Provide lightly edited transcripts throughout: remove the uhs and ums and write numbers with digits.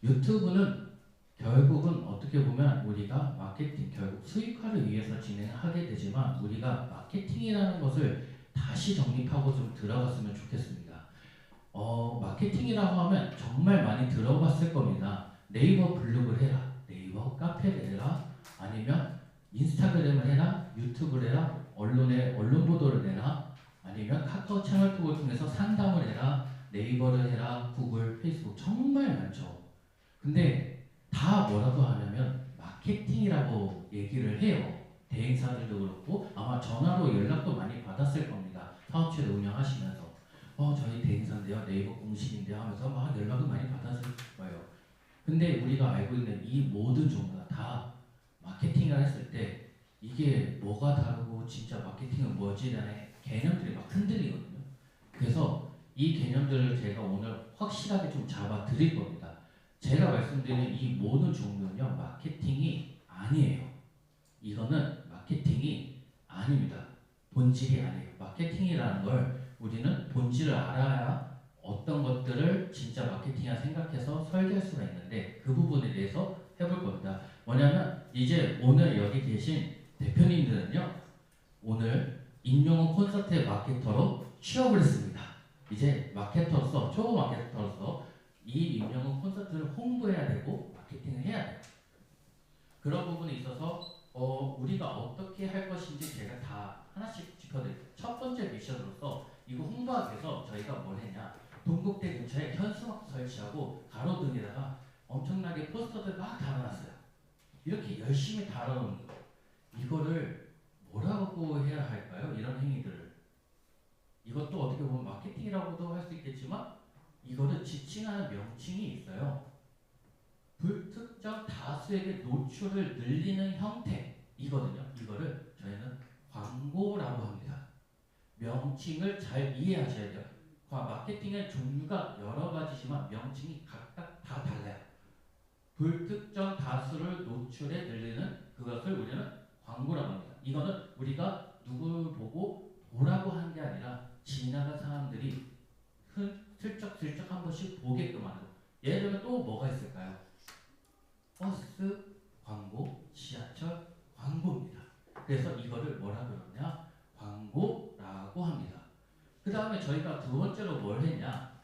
유튜브는 결국은 어떻게 보면 우리가 마케팅, 결국 수익화를 위해서 진행하게 되지만 우리가 마케팅이라는 것을 다시 정립하고 좀 들어갔으면 좋겠습니다. 마케팅이라고 하면 정말 많이 들어봤을 겁니다. 네이버 블로그를 해라, 네이버 카페를 해라, 아니면 인스타그램을 해라, 유튜브를 해라, 언론 보도를 내라, 아니면 카카오 채널톡을 통해서 상담을 해라, 네이버를 해라, 구글, 페이스북 정말 많죠. 근데 다 뭐라고 하냐면 마케팅이라고 얘기를 해요. 대행사들도 그렇고 아마 전화로 연락도 많이 받았을 겁니다. 사업체를 운영하시면서 저희 대행사인데요, 네이버 공식인데요 하면서 막 연락을 많이 받았을 거예요. 근데 우리가 알고 있는 이 모든 종류가 다 마케팅을 했을 때 이게 뭐가 다르고 진짜 마케팅은 뭐지라는 개념들이 막 흔들리거든요. 그래서 이 개념들을 제가 오늘 확실하게 좀 잡아 드릴 겁니다. 제가 말씀드리는 이 모든 종류는요, 마케팅이 아니에요. 이거는 마케팅이 아닙니다. 본질이 아니에요. 마케팅이라는 걸 우리는 본질을 알아야 어떤 것들을 진짜 마케팅이라 생각해서 설계할 수가 있는데 그 부분에 대해서 해볼 겁니다. 뭐냐면 이제 오늘 여기 계신 대표님들은요, 오늘 임용훈 콘서트의 마케터로 취업을 했습니다. 이제 마케터로서, 초보 마케터로서 이 임용훈 콘서트를 홍보해야 되고 마케팅을 해야 돼요. 그런 부분에 있어서 우리가 어떻게 할 것인지 제가 다 하나씩 짚어드릴게요. 첫 번째 미션으로서 이거 홍보하기 위해서 저희가 뭘 했냐, 동국대 근처에 현수막 설치하고 가로등에다가 엄청나게 포스터들 막 달아놨어요. 이렇게 열심히 달아놓은 거, 이거를 뭐라고 해야 할까요? 이런 행위들을. 이것도 어떻게 보면 마케팅이라고도 할 수 있겠지만 이거를 지칭하는 명칭이 있어요. 불특정 다수에게 노출을 늘리는 형태이거든요. 이거를 저희는 광고라고 합니다. 명칭을 잘 이해하셔야 돼요. 마케팅의 종류가 여러 가지지만 명칭이 각각 다 달라요. 불특정 다수를 노출에 늘리는 그것을 우리는 광고라고 합니다. 이거는 우리가 누굴 보고 보라고 한 게 아니라 지나간 사람들이 슬쩍슬쩍 한 번씩 보게끔 하는 거. 예를 들면 또 뭐가 있을까요? 버스 광고, 지하철 광고입니다. 그래서 이거를 뭐라 그러냐? 광고라고 합니다. 그 다음에 저희가 두 번째로 뭘 했냐?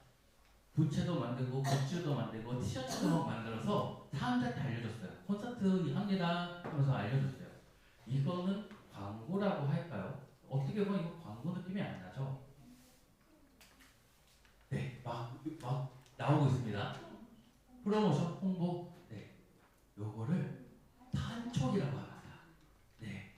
부채도 만들고 굿즈도 만들고 티셔츠도 막 만들어서 사람들한테 알려줬어요. 콘서트 합니다 하면서 알려줬어요. 이거는 광고라고 할까요? 어떻게 보면 이거 광고 느낌이 안 나죠? 네, 막 나오고 있습니다. 프로모션, 홍보, 네, 요거를 판촉이라고 합니다. 네,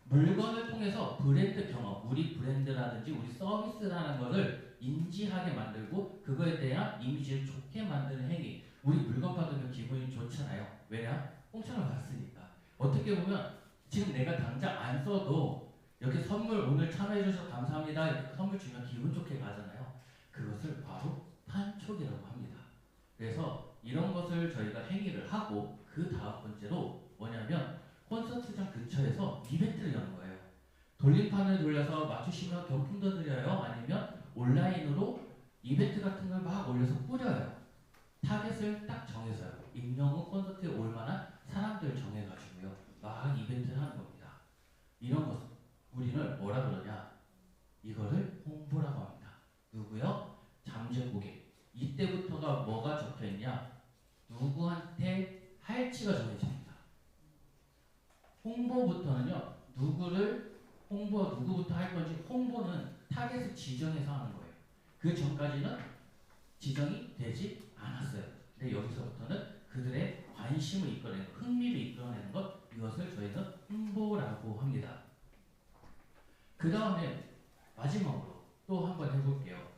물건을 통해서 브랜드 경험, 우리 브랜드라든지 우리 서비스라는 것을 인지하게 만들고 그거에 대한 이미지를 좋게 만드는 행위. 우리 물건 받으면 기분이 좋잖아요. 왜냐? 공짜로 받았으니까. 어떻게 보면 지금 내가 당장 안 써도 이렇게 선물 오늘 참여해 주셔서 감사합니다 이렇게 선물 주면 기분 좋게 가잖아요. 그것을 바로 판촉이라고 합니다. 그래서 이런 것을 저희가 행위를 하고 그 다음 번째로 뭐냐면 콘서트장 근처에서 이벤트를 여는 거예요. 돌림판을 돌려서 맞추시면 경품도 드려요. 아니면 온라인으로 이벤트 같은 걸 막 올려서 뿌려요. 타겟을 딱 정해서요. 임영웅 콘서트에 올 만한 사람들 정해가지고요. 막 이벤트를 하는 겁니다. 이런 것 우리는 뭐라 그러냐? 이거를 홍보라고 합니다. 누구요? 잠재 고객. 이때부터가 뭐가 적혀있냐? 누구한테 할지가 정해집니다. 홍보부터는요, 누구부터 할 건지 홍보는 타겟을 지정해서 하는 거예요. 그 전까지는 지정이 되지 않았어요. 근데 여기서부터는 그들의 관심을 이끌어내는 것, 흥미를 이끌어내는 것, 이것을 저희는 홍보라고 합니다. 그 다음에 마지막으로 또 한번 해볼게요.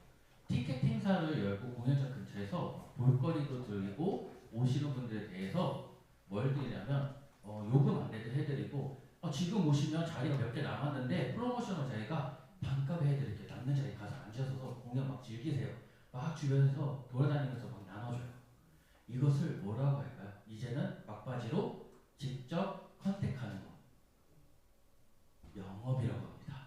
티켓 행사를 열고 공연장 근처에서 볼거리도 드리고 오시는 분들에 대해서 뭘 드리냐면 요금 안내도 해드리고 지금 오시면 자리가 몇 개 남았는데 프로모션을 저희가 반값에 해드릴게요. 남는 자리 가서 앉아서 공연 막 즐기세요. 막 주변에서 돌아다니면서 막 나눠줘요. 이것을 뭐라고 할까요? 이제는 막바지로 직접 컨택하는 거. 영업이라고 합니다.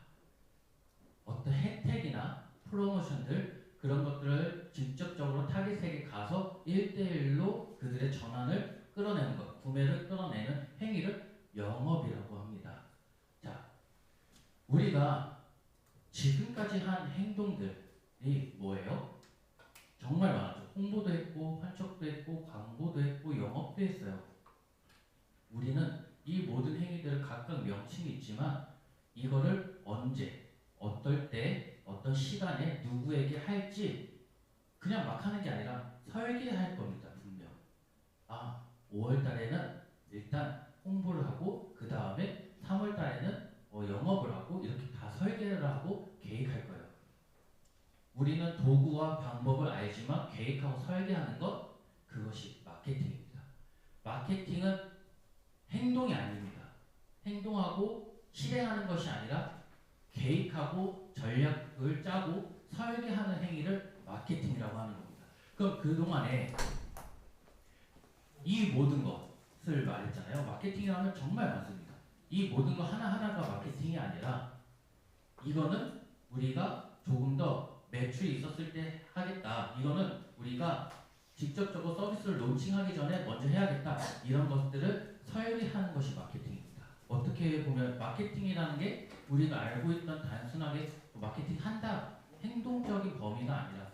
어떤 혜택이나 프로모션들 그런 것들을 직접적으로 타깃에게 가서 1대1로 상태로 그들의 전환을 끌어내는 것, 구매를 끌어내는 행위를 영업이라고 합니다. 자, 우리가 지금까지 한 행동들이 뭐예요? 정말 많았죠. 홍보도 했고, 판촉도 했고, 광고도 했고, 영업도 했어요. 우리는 이 모든 행위들을 각각 명칭이 있지만 이거를 언제, 어떨 때, 어떤 시간에 누구에게 할지 그냥 막 하는 게 아니라 설계할 겁니다. 분명. 5월 달에는 일단 홍보를 하고 그 다음에 3월 달에는 영업을 하고 이렇게 다 설계를 하고 계획할 거예요. 우리는 도구와 방법을 알지만 계획하고 설계하는 것, 그것이 마케팅입니다. 마케팅은 행동이 아닙니다. 행동하고 실행하는 것이 아니라 계획하고 전략을 짜고 설계하는 행위를 마케팅이라고 하는 겁니다. 그럼 그동안에 이 모든 것을 말했잖아요. 마케팅이라면 정말 많습니다. 이 모든 것 하나하나가 마케팅이 아니라 이거는 우리가 조금 더 매출이 있었을 때 하겠다. 이거는 우리가 직접적으로 서비스를 론칭하기 전에 먼저 해야겠다. 이런 것들을 설계하는 것이 마케팅입니다. 어떻게 보면 마케팅이라는 게 우리가 알고 있던 단순하게 마케팅 한다. 행동적인 범위가 아니라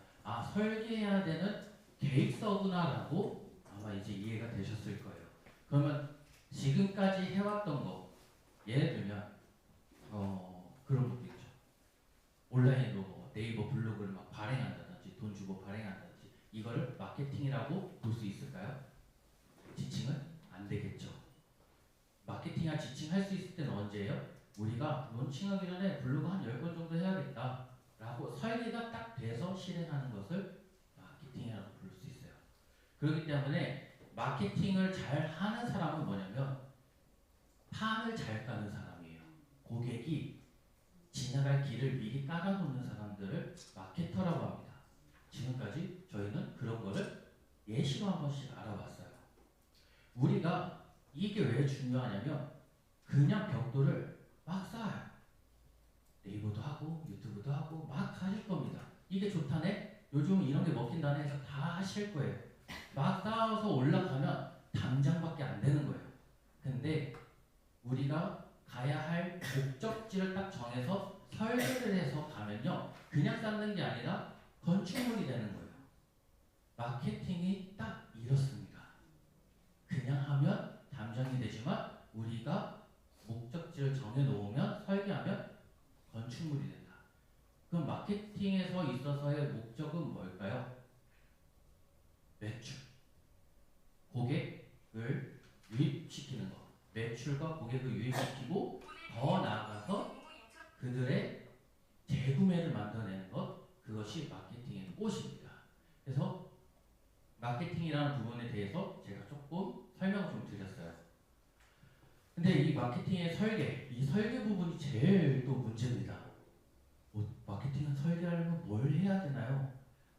설계해야 되는 계획서구나라고 아마 이제 이해가 되셨을 거예요. 그러면 지금까지 해왔던 거 예를 들면 그런 것도 있죠. 온라인으로 뭐 네이버 블로그를 막 발행한다든지 돈 주고 발행한다든지 이거를 마케팅이라고 볼 수 있을까요? 지칭은 안 되겠죠. 마케팅이나 지칭할 수 있을 때는 언제예요? 우리가 론칭하기 전에 블로그 한 10건 정도 해야겠다 라고 설계가 딱 돼서 실행하는 것을 마케팅이라고 부를 수 있어요. 그렇기 때문에 마케팅을 잘 하는 사람은 뭐냐면 판을 잘 까는 사람이에요. 고객이 지나갈 길을 미리 깔아놓는 사람들을 마케터라고 합니다. 지금까지 저희는 그런 거를 예시로 한 번씩 알아봤어요. 우리가 이게 왜 중요하냐면 그냥 벽돌을 막 쌓아요. 네이버도 하고 유튜브도 하고 막 하실 겁니다. 이게 좋다네? 요즘 이런 게 먹힌다네 해서 다 하실 거예요. 막 쌓아서 올라가면 당장밖에 안 되는 거예요. 근데 우리가 가야 할 목적지를 딱 정해서 설계를 해서 가면요. 그냥 쌓는 게 아니라 건축물이 되는 거예요. 마케팅이 딱 이렇습니다. 그냥 하면 담장이 되지만 우리가 목적지를 정해놓으면 설계하면 건축물이 된다. 그럼 마케팅에서 있어서의 목적은 뭘까요? 매출. 고객을 유입시키는 것. 매출과 고객을 유입시키고 더 나아가서 그들의 재구매를 만들어내는 것. 그것이 마케팅의 꽃입니다. 그래서 마케팅이라는 부분에 대해서 제가 조금 설명을 좀 드렸어요. 근데 이 마케팅의 설계, 이 설계 부분이 제일 또 문제입니다. 마케팅은 설계하려면 뭘 해야 되나요?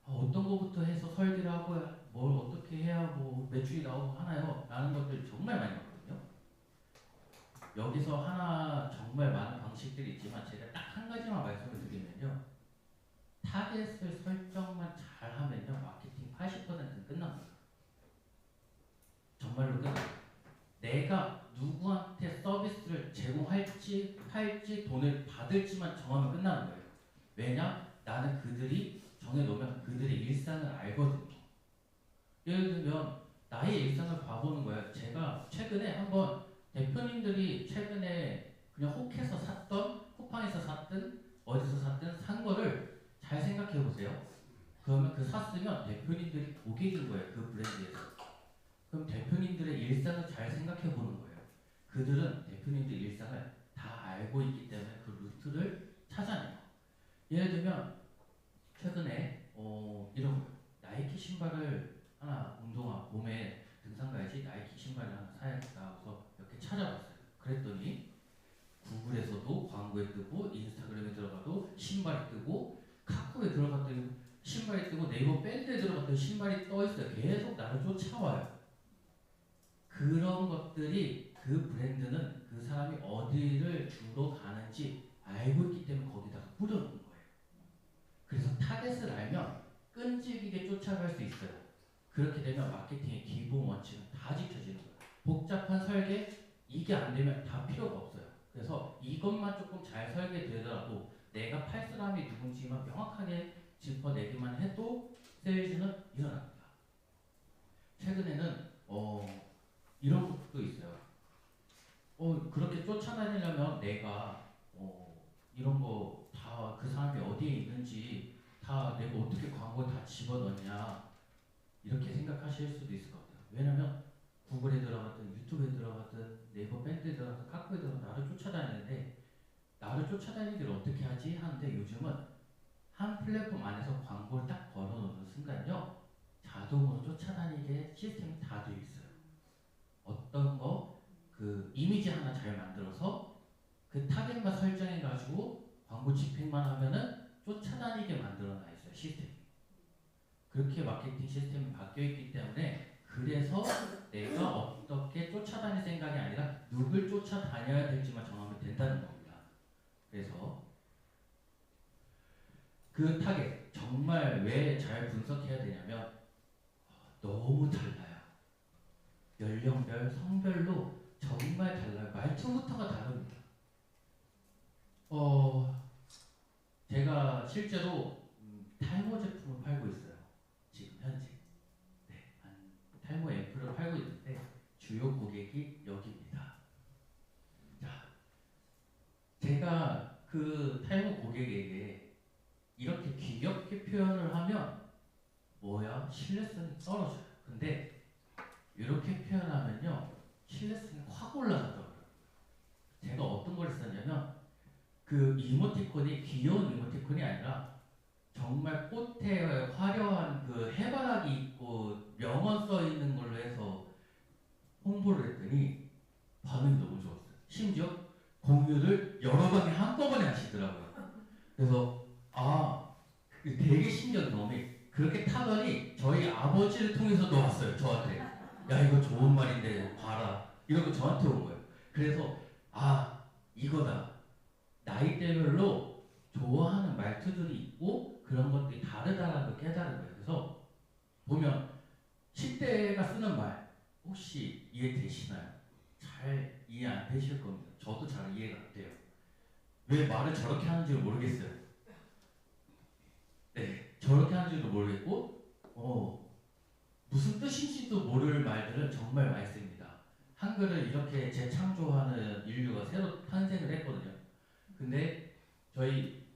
어떤 것부터 해서 설계를 하고 뭘 어떻게 해야 뭐 매출이 나오고 하나요? 라는 것들 정말 많이 봤거든요. 여기서 하나 정말 많은 방식들이 있지만 제가 딱 한 가지만 말씀을 드리면요. 타겟을 설정만 잘 하면요. 마케팅 80%는 끝납니다. 정말로 끝나요. 내가 누구한테 서비스를 제공할지 할지 돈을 받을지만 정하면 끝나는 거예요. 왜냐? 나는 그들이 정해놓으면 그들의 일상을 알거든요. 예를 들면 나의 일상을 봐보는 거예요. 제가 최근에 한번 대표님들이 최근에 그냥 혹해서 샀던, 쿠팡에서 샀든 어디서 샀든 산 거를 잘 생각해 보세요. 그러면 그 샀으면 대표님들이 고객인 거예요. 그 브랜드에서. 그럼 대표님들의 일상을 잘 생각해 보는 거예요. 그들은 대표님들 일상을 다 알고 있기 때문에 그 루트를 찾아내요. 예를 들면 최근에 이런 거예요. 나이키 신발을 하나 운동화 봄에 등산 가야지 나이키 신발을 하나 사야겠다 해서 이렇게 찾아봤어요. 그랬더니 구글에서도 광고에 뜨고 인스타그램에 들어가도 신발이 뜨고 카카오에 들어갔더니 신발이 뜨고 네이버 밴드에 들어갔더니 신발이 떠 있어요. 계속 나를 쫓아와요. 그런 것들이 그 브랜드는 그 사람이 어디를 주로 가는지 알고 있기 때문에 거기다가 뿌려놓은 거예요. 그래서 타겟을 알면 끈질기게 쫓아갈 수 있어요. 그렇게 되면 마케팅의 기본 원칙은 다 지켜지는 거예요. 복잡한 설계, 이게 안 되면 다 필요가 없어요. 그래서 이것만 조금 잘 설계되더라도 내가 팔 사람이 누군지만 명확하게 짚어내기만 해도 세일즈는 일어납니다. 최근에는 이런 것도 있어요. 그렇게 쫓아다니려면 내가 이런 거 다 그 사람이 어디에 있는지 다 내가 어떻게 광고 다 집어넣냐 이렇게 생각하실 수도 있을 것 같아요. 왜냐면 구글에 들어가든 유튜브에 들어가든 네이버 밴드에 들어가든 카카오에 들어가든 나를 쫓아다니는데 나를 쫓아다니기를 어떻게 하지? 하는데 요즘은 한 플랫폼 안에서 광고를 딱 걸어놓는 순간요 자동으로 쫓아다니게 시스템이 다 되어 있어요. 어떤 거 그 이미지 하나 잘 만들어서 그 타겟만 설정해가지고 광고 집행만 하면은 쫓아다니게 만들어놔 있어요 시스템이. 그렇게 마케팅 시스템이 바뀌어 있기 때문에 그래서 내가 어떻게 쫓아다닐 생각이 아니라 누굴 쫓아다녀야 될지만 정하면 된다는 겁니다. 그래서 그 타겟 정말 왜 잘 분석해야 되냐면 너무 달라요. 연령별, 성별로 정말 달라요. 말투부터가 다릅니다. 제가 실제로 탈모 제품을 팔고 있어요. 지금 현재. 네, 탈모 앰플을 팔고 있는데 주요 고객이 여기입니다. 자, 제가 그 탈모 고객에게 이렇게 귀엽게 표현을 하면 뭐야? 신뢰성이 떨어져요. 근데 이렇게 표현하면요 신뢰성이 확 올라가더라고요. 제가 어떤 걸 했었냐면 그 이모티콘이 귀여운 이모티콘이 아니라 정말 꽃에 화려한 그 해바라기 있고 명언 써 있는 걸로 해서 홍보를 했더니 반응이 너무 좋았어요. 심지어 공유를 여러 번에 한꺼번에 하시더라고요. 그래서 되게 신기한 경험이 그렇게 타더니 저희 아버지를 통해서도 왔어요. 저한테. 야 이거 좋은 말인데 봐라. 이러고 저한테 온 거예요. 그래서 이거다. 나이대별로 좋아하는 말투들이 있고 그런 것들이 다르다라는 걸 깨달은 거예요. 그래서 보면 10대가 쓰는 말 혹시 이해되시나요? 잘 이해 안 되실 겁니다. 저도 잘 이해가 안 돼요. 왜 말을 저렇게 하는지 모르겠어요. 네, 저렇게 하는지도 모르겠고 무슨 뜻인지도 모를 말들은 정말 많이 씁니다. 한글을 이렇게 재창조하는 인류가 새로 탄생을 했거든요. 근데 저희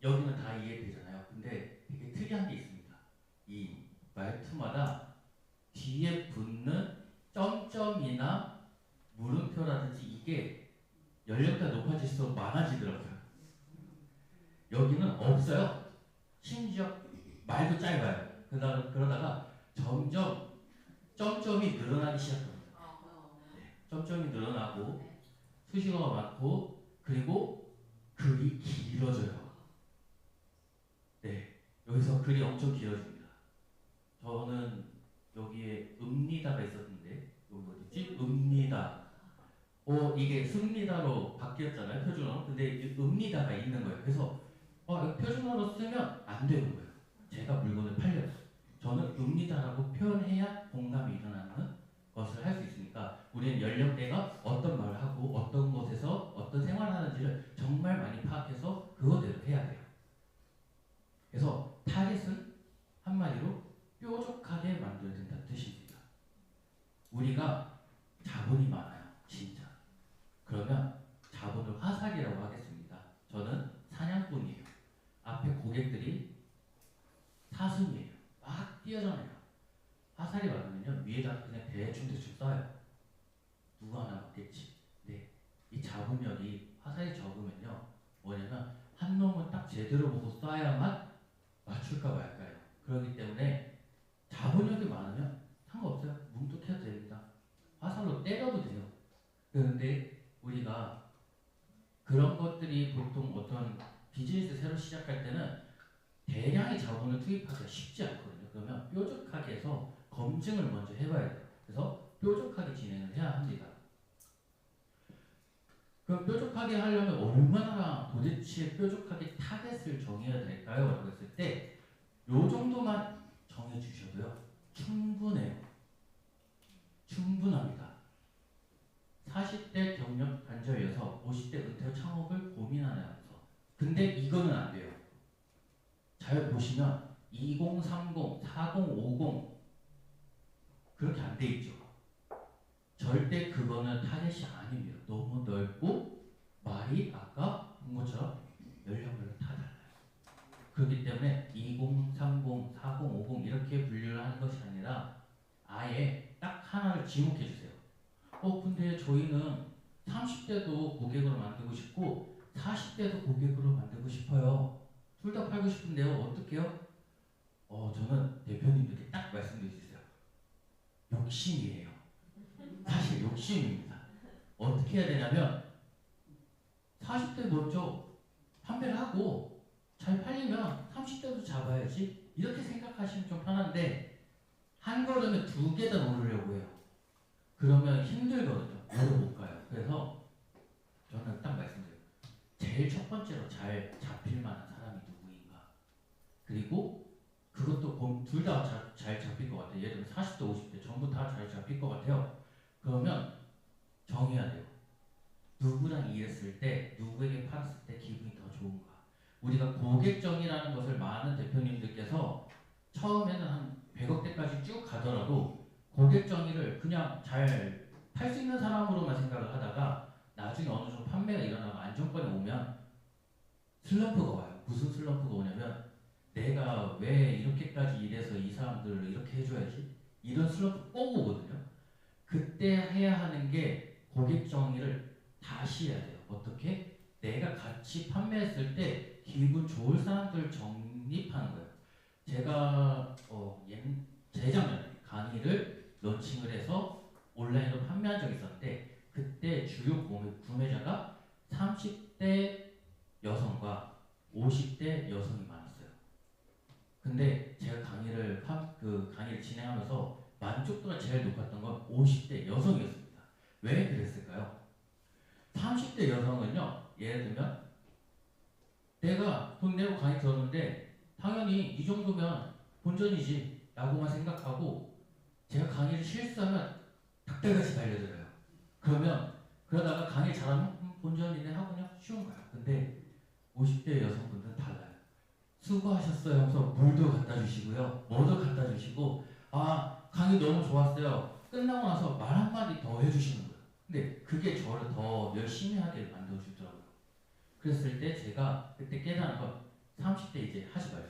여기는 다 이해되잖아요. 근데 되게 특이한 게 있습니다. 이 말투마다 뒤에 붙는 점점이나 물음표라든지 이게 연령대가 높아질수록 많아지더라고요. 여기는 없어요. 심지어 말도 짧아요. 그러다가 점점 점점이 늘어나기 시작합니다. 네, 점점이 늘어나고 수식어가 많고 그리고 글이 길어져요. 네, 여기서 글이 엄청 길어집니다. 저는 여기에 읍니다가 있었는데 여기 어디지? 읍니다. 이게 습니다로 바뀌었잖아요 표준어로. 근데 읍니다가 있는 거예요. 그래서 표준어로 쓰면 안 되는 거예요. 제가 물건을 팔려요. 저는 읍니다라고 표현해야 공감이 일어나는 것을 할 수 있으니까 우리는 연령대가 어떤 말을 하고 어떤 곳에서 어떤 생활을 하는지를 정말 많이 파악해서 그거대로 해야 돼요. 그래서 타겟은 한마디로 뾰족하게 만들어야 된다는 뜻입니다. 우리가 자본이 많아요. 진짜. 그러면 자본을 화살이라고 하겠습니다. 저는 사냥꾼이에요. 앞에 고객들이 사슴이에요. 막 뛰어다녀요. 화살이 많으면요 위에다 그냥 대충 쏴요. 누구 하나 맞겠지. 네, 이 잡음력이 화살이 적으면요 뭐냐면 한 놈은 딱 제대로 보고 쏴야만 맞출까 말까요. 그렇기 때문에 잡음력이 많으면 상관없어요. 뭉툭해도 됩니다. 화살로 때려도 돼요. 그런데 우리가 그런 것들이 보통 어떤 비즈니스 새로 시작할 때는 대량의 자본을 투입하기가 쉽지 않거든요. 그러면 뾰족하게 해서 검증을 먼저 해봐야 돼요. 그래서 뾰족하게 진행을 해야 합니다. 그럼 뾰족하게 하려면 얼마나 도대체 뾰족하게 타겟을 정해야 될까요? 라고 했을 때 요 정도만 정해주셔도요. 충분해요. 충분합니다. 40대 경력 단절이어서 50대 은퇴 후 창업을 고민하면서 근데 이거는 안 돼요. 잘 보시면 2030, 4050 그렇게 안 돼 있죠. 절대 그거는 타겟이 아닙니다. 너무 넓고 말이 아까 본 것처럼 연령별로 다 달라요. 그렇기 때문에 20, 30, 40, 50 이렇게 분류를 하는 것이 아니라 아예 딱 하나를 지목해 주세요. 근데 저희는 30대도 고객으로 만들고 싶고 40대도 고객으로 만들고 싶어요. 둘 다 팔고 싶은데요. 어떡해요? 저는 대표님들께 딱 말씀드릴 수 있어요. 욕심이에요. 사실 욕심입니다. 어떻게 해야 되냐면 40대 먼저 판매를 하고 잘 팔리면 30대도 잡아야지 이렇게 생각하시면 좀 편한데 한 걸음에 두 계단 오르려고 해요. 그러면 힘들거든요. 오래 못 가요. 그래서 저는 딱 말씀드려요. 제일 첫 번째로 잘 잡힐 만한 사람이 누구인가. 그리고 그것도 둘 다 잘 잡힐 것 같아요. 예를 들면 40대, 50대 전부 다 잘 잡힐 것 같아요. 그러면 정해야 돼요. 누구랑 일했을 때, 누구에게 팔았을 때 기분이 더 좋은가. 우리가 고객정이라는 것을 많은 대표님들께서 처음에는 한 100억대까지 쭉 가더라도 고객정의를 그냥 잘 팔 수 있는 사람으로만 생각을 하다가 나중에 어느 정도 판매가 일어나고 안정권에 오면 슬럼프가 와요. 무슨 슬럼프가 오냐면 내가 왜 이렇게까지 일해서 이 사람들을 이렇게 해줘야지? 이런 슬럼프 꼭 오거든요. 그때 해야 하는 게 고객 정의를 다시 해야 돼요. 어떻게? 내가 같이 판매했을 때 기분 좋을 사람들 정립하는 거예요. 제가 재작년에 강의를 런칭을 해서 온라인으로 판매한 적이 있었는데 그때 주요 구매자가 30대 여성과 50대 여성이 많았어요. 근데 제가 강의를 진행하면서 만족도가 제일 높았던 건 50대 여성이었습니다. 왜 그랬을까요? 30대 여성은요, 예를 들면 내가 돈 내고 강의 들었는데 당연히 이 정도면 본전이지 라고만 생각하고 제가 강의를 실수하면 닭달같이 달려들어요. 그러다가 강의 잘하면 본전이네 하고 그냥 쉬운 거야. 근데 50대 여성분들은 달라요. 수고하셨어요 하면서 물도 갖다 주시고요. 뭐도 갖다 주시고 강의 너무 좋았어요. 끝나고 나서 말 한마디 더 해주시는 거예요. 근데 그게 저를 더 열심히 하게 만들어주더라고요. 그랬을 때 제가 그때 깨달은 건 30대 이제 하지 말자.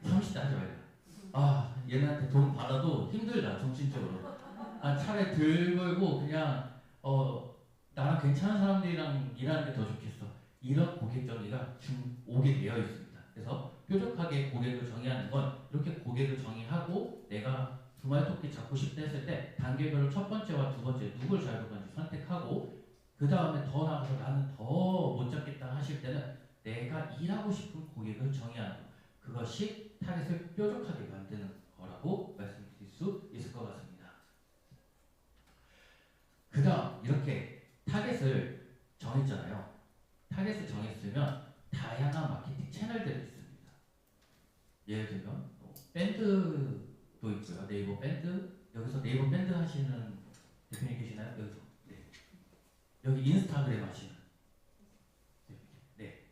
30대 하지 말자. 얘네한테 돈 받아도 힘들다 정신적으로. 차라리 덜 벌고 그냥 나랑 괜찮은 사람들이랑 일하는 게 더 좋겠어. 이런 고객 정의가 오게 되어 있습니다. 그래서 뾰족하게 고객을 정의하는 건 이렇게 고객을 정의하고 내가 두말토끼 잡고 싶다 했을 때 단계별로 첫 번째와 두 번째 누굴 잘 볼 건지 선택하고 그 다음에 더 나가서 나는 더 못 잡겠다 하실 때는 내가 일하고 싶은 고객을 정의하는 것. 그것이 타겟을 뾰족하게 만드는 거라고 말씀드릴 수 있을 것 같습니다. 그 다음 이렇게 타겟을 정했잖아요. 타겟을 정했으면 다양한 마케팅 채널들이 있습니다. 예를 들면 밴드도 있고요. 네이버 밴드. 여기서 네이버 밴드 하시는 대표님 계시나요? 여기서. 네. 여기 인스타그램 하시는 대표님. 네.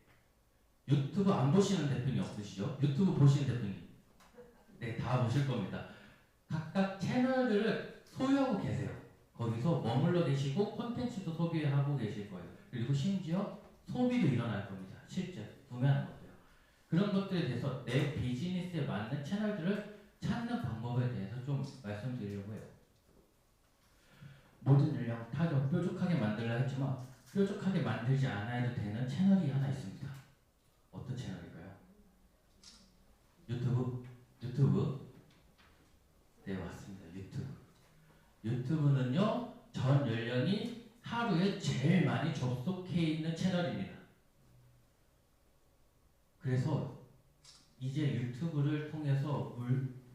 유튜브 안 보시는 대표님 없으시죠? 유튜브 보시는 대표님. 네, 다 보실 겁니다. 각각 채널들을 소유하고 계세요. 거기서 머물러 계시고 콘텐츠도 소비하고 계실 거예요. 그리고 심지어 소비도 일어날 겁니다. 실제 구매하는 것도요. 그런 것들에 대해서 내 비즈니스에 맞는 채널들을 찾는 방법에 대해서 좀 말씀드리려고 해요. 모든 연령 타겟 뾰족하게 만들려 했지만 뾰족하게 만들지 않아도 되는 채널이 하나 있습니다. 어떤 채널일까요? 유튜브. 네, 맞습니다. 유튜브는요, 전 연령이 하루에 제일 많이 접속해 있는 채널입니다. 그래서 이제 유튜브를 통해서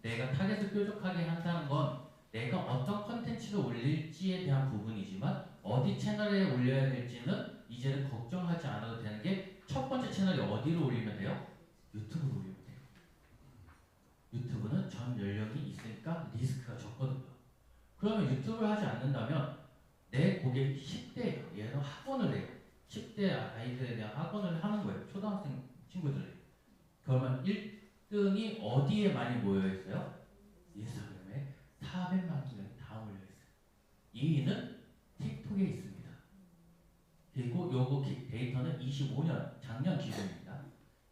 내가 타겟을 뾰족하게 한다는 건 내가 어떤 컨텐츠를 올릴지에 대한 부분이지만 어디 채널에 올려야 될지는 이제는 걱정하지 않아도 되는 게 첫 번째 채널이 어디로 올리면 돼요? 유튜브로 올리면 돼요. 유튜브는 전 연령이 있으니까 리스크가 적거든요. 그러면 유튜브를 하지 않는다면 내 고객이 10대 얘는 학원을 해요. 10대 아이들에 대한 학원을 하는 거예요. 초등학생 친구들이. 그러면 1등이 어디에 많이 모여 있어요? 인스타그램에 400만 명이 다 올려 있어요. 2위는 틱톡에 있습니다. 그리고 요거 데이터는 25년 작년 기준입니다.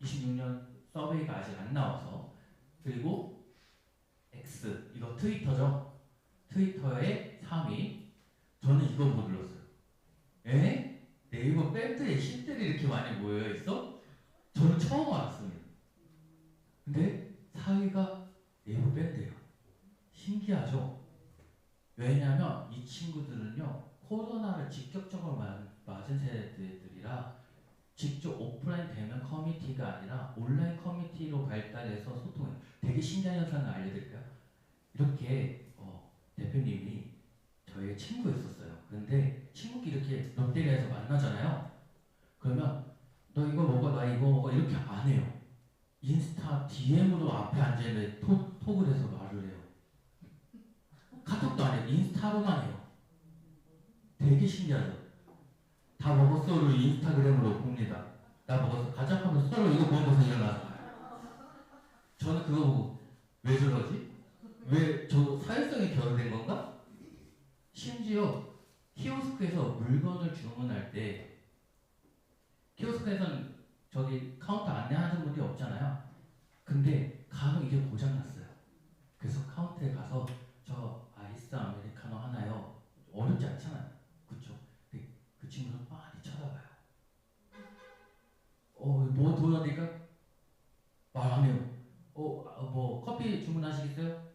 26년 서베이가 아직 안 나와서. 그리고 X 이거 트위터죠. 트위터의 3위. 저는 이거 못 눌렀어요. 에? 네이버 밴드에 10대들이 이렇게 많이 모여 있어? 저는 처음 알았습니다. 근데 4위가 네이버 밴드예요. 신기하죠? 왜냐면 이 친구들은요 코로나를 직접적으로 맞은 세대들이라 직접 오프라인 대면 커뮤니티가 아니라 온라인 커뮤니티로 발달해서 소통해요. 되게 신기한 현상을 알려드릴까요? 이렇게 대표님이 저의 친구였었어요. 근데 친구끼리 이렇게 롯데리아에서 만나잖아요. 그러면 너 이거 먹어, 나 이거 먹어 이렇게 안 해요. 인스타 DM으로 앞에 앉아있는데 톡을 해서 말을 해요. 카톡도 안 해요. 인스타로만 해요. 되게 신기하죠? 다 먹었어로 인스타그램으로 봅니다. 나 먹었어. 가자 하면 서로 이거 먹어서 일어나. 저는 그거 보고 왜 저러지? 왜 저 사회성이 결여된 건가? 심지어 키오스크에서 물건을 주문할 때 키오스크에서는 저기 카운터 안내하는 분이 없잖아요. 근데 간혹 이게 고장났어요. 그래서 카운터에 가서 저 아이스 아메리카노 하나요? 어렵지 않잖아요. 그쵸? 근데 그 친구는 빤히 쳐다봐요. 뭐 도와드릴까? 말 안 해요. 뭐 커피 주문하시겠어요?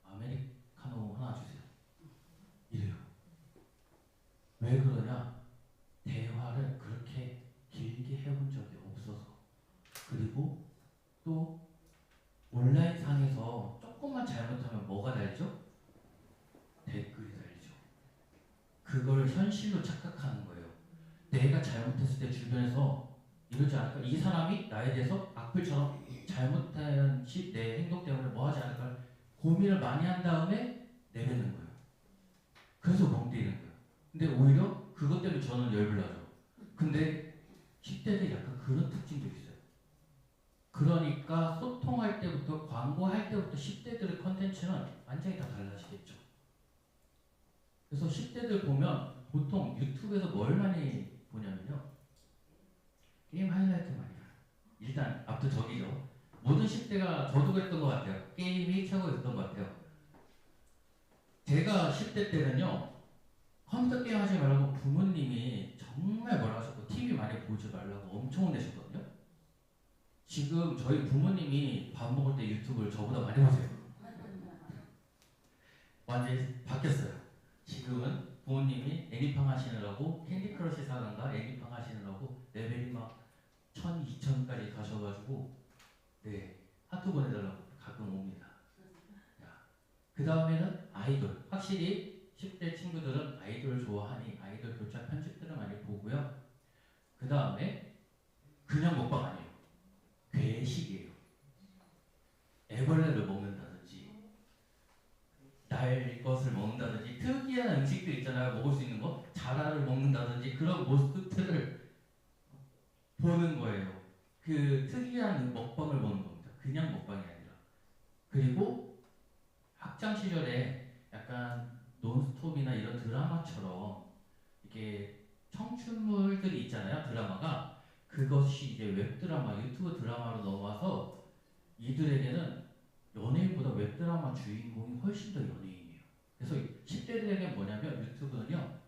아메리카노 하나 주세요. 이래요. 왜 그러냐? 대화를 그렇게 길게 해본 적이 없어서. 그리고 또 온라인 상에서 조금만 잘못하면 뭐가 달죠? 댓글이 달죠. 그걸 현실로 착각하는 거예요. 내가 잘못했을 때 주변에서 이러지 않을까? 이 사람이 나에 대해서 악플처럼 잘못한 내 행동 때문에 뭐 하지 않을까? 고민을 많이 한 다음에 내뱉는 거예요. 그래서 멍때리는 거예요. 근데 오히려 그것 때문에 저는 열불나죠. 근데 10대들이 약간 그런 특징도 있어요. 그러니까 소통할 때부터 광고할 때부터 10대들의 컨텐츠는 완전히 다 달라지겠죠. 그래서 10대들 보면 보통 유튜브에서 뭘 많이 보냐면요. 게임 하이라이트 많이 봐요. 일단 압도적이죠. 모든 10대가 저도 그랬던 것 같아요. 게임이 최고였던 것 같아요. 제가 10대 때는요. 컴퓨터 게임 하지 말라고 부모님이 정말 뭐라 하셨고 TV 많이 보지 말라고 엄청 혼내셨거든요. 지금 저희 부모님이 밥 먹을 때 유튜브를 저보다 많이 보세요. 완전히 바뀌었어요. 지금은 부모님이 애니팡 하시느라고 캔디 크러쉬 사간가 애니팡 하시느라고 레벨이 막 1000, 2000까지 가셔가지고 네 하트 보내달라고 가끔 옵니다. 그 다음에는 아이돌. 확실히 10대 친구들은 아이돌 좋아하니 아이돌 교차 편집들을 많이 보고요. 그 다음에 그냥 먹방 아니에요. 괴식이에요. 애벌레를 먹는다든지 날 것을 먹는다든지 특이한 음식들 있잖아요. 먹을 수 있는 거. 자라를 먹는다든지 그런 모습들을 보는 거예요. 그 특이한 먹방을 보는 겁니다. 그냥 먹방이 아니라. 그리고 학창 시절에 약간 논스톱이나 이런 드라마처럼 이게 청춘물들이 있잖아요. 드라마가. 그것이 이제 웹드라마, 유튜브 드라마로 넘어와서 이들에게는 연예인보다 웹드라마 주인공이 훨씬 더 연예인이에요. 그래서 10대들에게 뭐냐면 유튜브는요.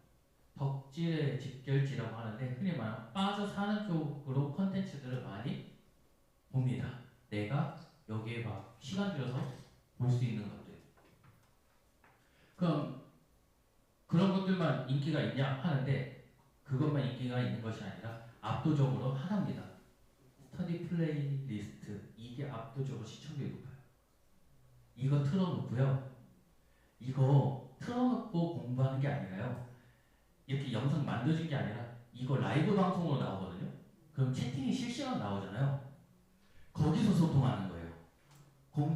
덕질의 집결지라고 하는데 흔히 말하면 빠져 사는 쪽으로 컨텐츠들을 많이 봅니다. 내가 여기에 막 시간 들여서 볼 수 있는 것들. 그럼 그런 것들만 인기가 있냐 하는데 그것만 인기가 있는 것이 아니라 압도적으로 하나입니다. 스터디 플레이리스트. 이게 압도적으로 시청률이 높아요. 이거 틀어놓고요. 이거 틀어놓고 공부하는 게 아니라요. 이렇게 영상 만들어진 게 아니라 이거 라이브 방송으로 나오거든요. 그럼 채팅이 실시간 나오잖아요. 거기서 소통하는 거예요.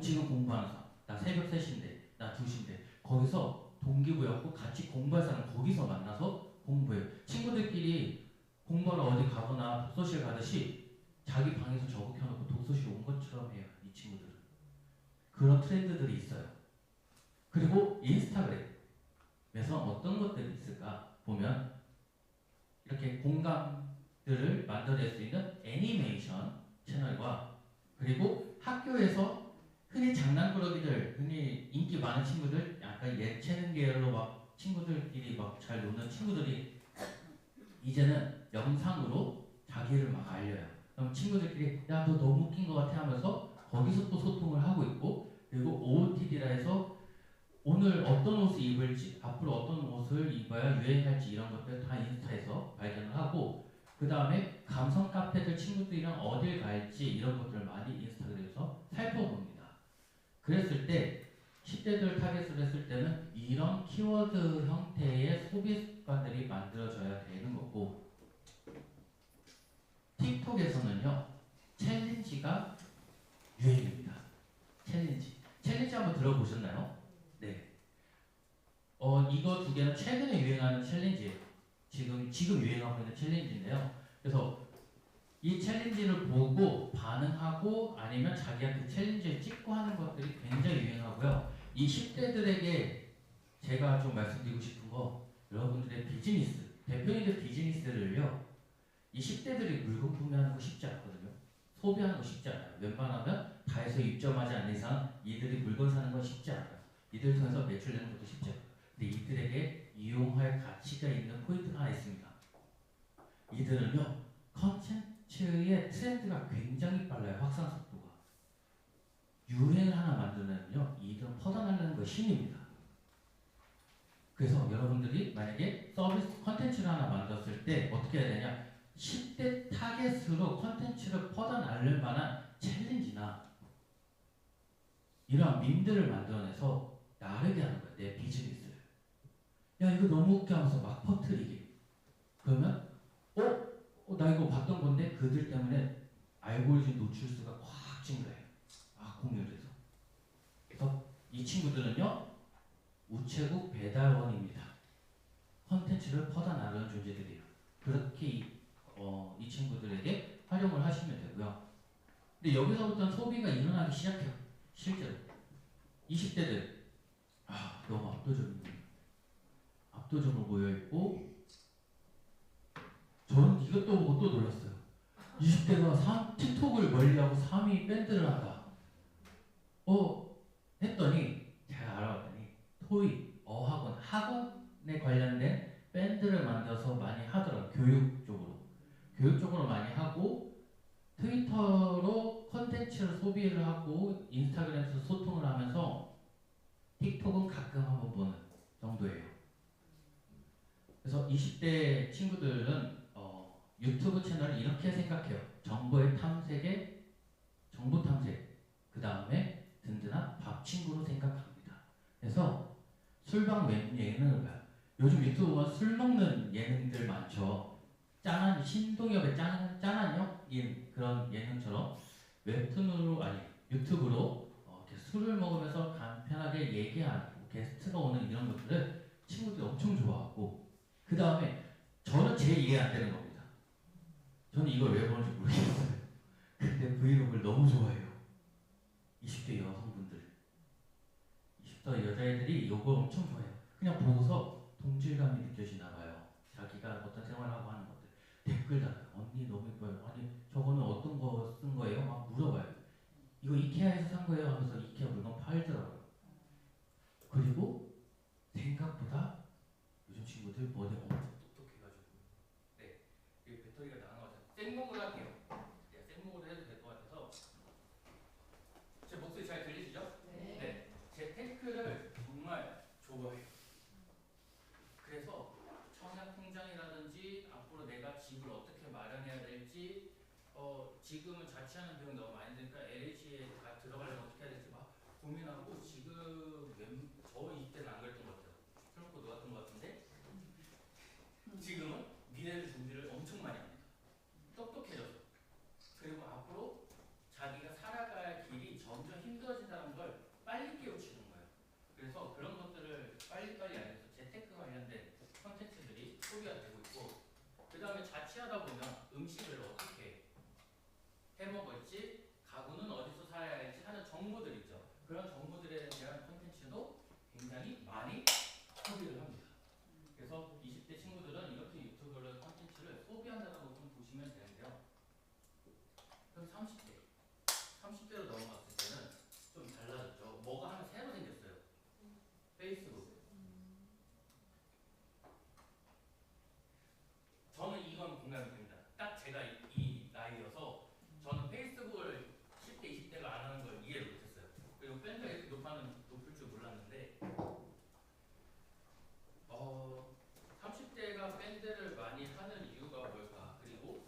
지금 공부하는 사람, 나 새벽 3시인데, 나 2시인데, 거기서 동기부여하고 같이 공부할 사람 거기서 만나서 공부해요. 친구들끼리 공부하러 어디 가거나 독서실 가듯이 자기 방에서 저거 켜놓고 독서실 온 것처럼 해요. 이 친구들은. 그런 트렌드들이 있어요. 그리고 인스타그램에서 어떤 것들이 있을까 보면 이렇게 공감들을 만들어낼 수 있는 애니메이션 채널과 그리고 학교에서 흔히 장난꾸러기들, 흔히 인기 많은 친구들, 약간 예체능 계열로 막 친구들끼리 막 잘 노는 친구들이 이제는 영상으로 자기를 막 알려요. 그럼 친구들끼리 야, 너 너무 웃긴 것 같아 하면서 거기서 또 소통을 하고 있고 그리고 OOTD라 해서 오늘 어떤 옷을 입을지, 앞으로 어떤 옷을 입어야 유행할지 이런 것들 다 인스타에서 발견을 하고 그 다음에 감성 카페들 친구들이랑 어딜 갈지 이런 것들을 많이 인스타그램에서 살펴봅니다. 그랬을 때 10대들 타겟으로 했을 때는 이런 키워드 형태의 소비 습관들이 만들어져야 되는 거고 틱톡에서는요 챌린지가 유행입니다. 챌린지 한번 들어보셨나요? 네. 이거 두 개는 최근에 유행하는 챌린지예요. 지금 유행하고 있는 챌린지인데요. 그래서 이 챌린지를 보고 반응하고 아니면 자기가 그 챌린지를 찍고 하는 것들이 굉장히 유행하고요. 이 10대들에게 제가 좀 말씀드리고 싶은 거 여러분들의 비즈니스, 대표님들 비즈니스를요. 이 10대들이 물건 구매하는 거 쉽지 않거든요. 소비하는 거 쉽지 않아요. 웬만하면 다해서 입점하지 않는 이상 이들이 물건 사는 건 쉽지 않아요. 이들 통해서 매출 내는 것도 쉽지 않아요. 근데 이들에게 이용할 가치가 있는 포인트가 하나 있습니다. 이들은요, 컨텐츠의 트렌드가 굉장히 빨라요. 확산 속도가. 유행을 하나 만들면요, 이들은 퍼져나가는 거 신입니다. 그래서 여러분들이 만약에 서비스 컨텐츠를 하나 만들었을 때 어떻게 해야 되냐? 10대 타겟으로 컨텐츠를 퍼져나갈 만한 챌린지나 이러한 밈들을 만들어내서 나르게 하는 거예요. 내 비즈니스를. 야 이거 너무 웃겨 하면서 막 퍼뜨리게. 그러면 나 이거 봤던 건데 그들 때문에 알고리즘 노출수가 확 증가해요. 공유를 해서. 그래서 이 친구들은요. 우체국 배달원입니다. 컨텐츠를 퍼져나가는 존재들이에요. 그렇게 이 친구들에게 활용을 하시면 되고요. 근데 여기서부터는 소비가 일어나기 시작해요. 실제로. 20대들 너무 압도적으로 모여있고 저는 이것도 보고 또 놀랐어요. 20대가 틱톡을 멀리하고 3위 밴드를 한다. 했더니 제가 알아봤더니 토익, 어학원, 학원에 관련된 밴드를 만들어서 많이 하더라고요. 교육 쪽으로 많이 하고 트위터로 컨텐츠를 소비를 하고 인스타그램에서 소통을 하면서 틱톡은 가끔 한번 보는 정도예요. 그래서 20대 친구들은 유튜브 채널을 이렇게 생각해요. 정보 탐색, 그 다음에 든든한 밥 친구로 생각합니다. 그래서 술방 예능을 봐요. 요즘 유튜브 보면 술 먹는 예능들 많죠. 신동엽의 짠한 그런 예능처럼 웹툰으로 유튜브로 이렇게 술을 먹으면서 간편하게 얘기하고 게스트가 오는 이런 것들을 친구들이 엄청 좋아하고 그 다음에 저는 제 이해 안 되는 겁니다. 저는 이걸 왜 보는지 모르겠어요. 근데 브이로그를 너무 좋아해요. 20대 여성분들, 20대 여자애들이 이걸 엄청 좋아해요. 그냥 보고서 동질감이 느껴지나 봐요. 자기가 어떤 생활을 하고 하는 것들. 댓글 달아요. 언니 너무 예뻐요. 아니 저거는 어떤 거 쓴 거예요? 막 물어봐요. 이거 이케아에서 산 거예요? 하면서 이케아 물건 팔더라고요. 그리고 생각보다 요즘 친구들 머리 엄청 똑똑해가지고 네, 이 배터리가 나간 것 같아요. 생목을 할게요. 생목으로 해도 될 것 같아서 제 목소리 잘 들리시죠? 네. 제 테크를 정말 좋아해요. 그래서 청약 통장이라든지 앞으로 내가 집을 어떻게 마련해야 될지 지금은 자취하는 비용이 너무 많이 드니까 LH에 들어가려면 어떻게 해야 될지 막 고민하고 지금 저 이때는 안 그랬던 것 같아요. 술 먹고 놀았던 것 같은데 지금은 미래를 준비를 엄청 많이 합니다. 똑똑해져서. 그리고 앞으로 자기가 살아갈 길이 점점 힘들어진다 같이 하다 보면 음식을 어떻게 해 먹을지, 가구는 어디서 사야 할지 하는 정보들 있죠. 그런 정보들에 대한 콘텐츠도 굉장히 많이 소비를 합니다. 그래서 20대 친구들은 이렇게 유튜브를 콘텐츠를 소비한다고 좀 보시면 되는데요. 그럼 30대로 넘어갔을 때는 좀 달라졌죠. 뭐가 하나 새로 생겼어요. 페이스북. 저는 이건 공감이 됩니다. 딱 제가 이 나이여서 저는 페이스북을 10대, 20대가 안 하는 걸 이해를 못했어요. 그리고 밴드가 이렇게 높을 줄 몰랐는데 30대가 밴드를 많이 하는 이유가 뭘까? 그리고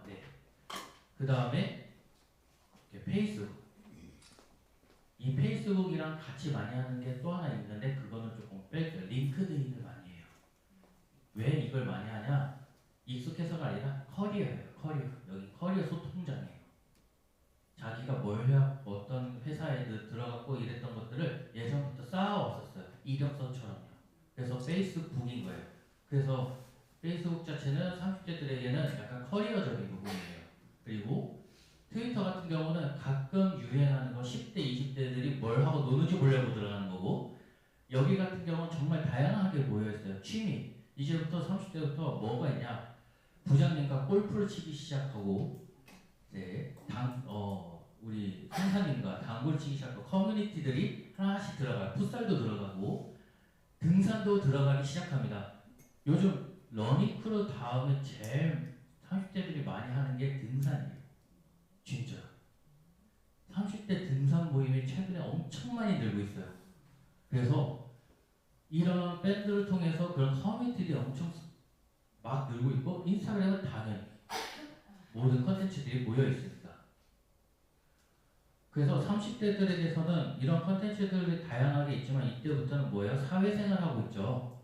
네. 그 다음에 페이스북. 이 페이스북이랑 같이 많이 하는 게 또 하나 있는데 그거는 조금 뺄게요. 링크드인을 많이 해요. 왜 이걸 많이 하냐? 익숙해서가 아니라 커리어예요. 커리어. 여기 커리어 소통장이에요. 자기가 뭘 해야 어떤 회사에 들어갔고 이랬던 것들을 예전부터 쌓아왔었어요. 이력서처럼요. 그래서 페이스북인 거예요. 그래서 페이스북 자체는 30대들에게는 약간 커리어적인 부분이에요. 그리고 트위터 같은 경우는 가끔 유행하는 거 10대, 20대들이 뭘 하고 노는지 보려고 들어가는 거고, 여기 같은 경우는 정말 다양하게 모여있어요. 취미. 이제부터 30대부터 뭐가 있냐? 부장님과 골프를 치기 시작하고, 네, 우리 선사님과 당구를 치기 시작하고, 커뮤니티들이 하나씩 들어가요. 풋살도 들어가고, 등산도 들어가기 시작합니다. 요즘 러닝크루 다음에 제일 30대들이 많이 하는 게 등산이에요. 진짜. 30대 등산 모임이 최근에 엄청 많이 늘고 있어요. 그래서 이런 밴드를 통해서 그런 커뮤니티들이 엄청 막 늘고 있고, 인스타그램은 당연히 모든 컨텐츠들이 모여 있습니다. 그래서 30대들에게서는 이런 컨텐츠들이 다양하게 있지만 이때부터는 뭐예요? 사회생활 하고 있죠.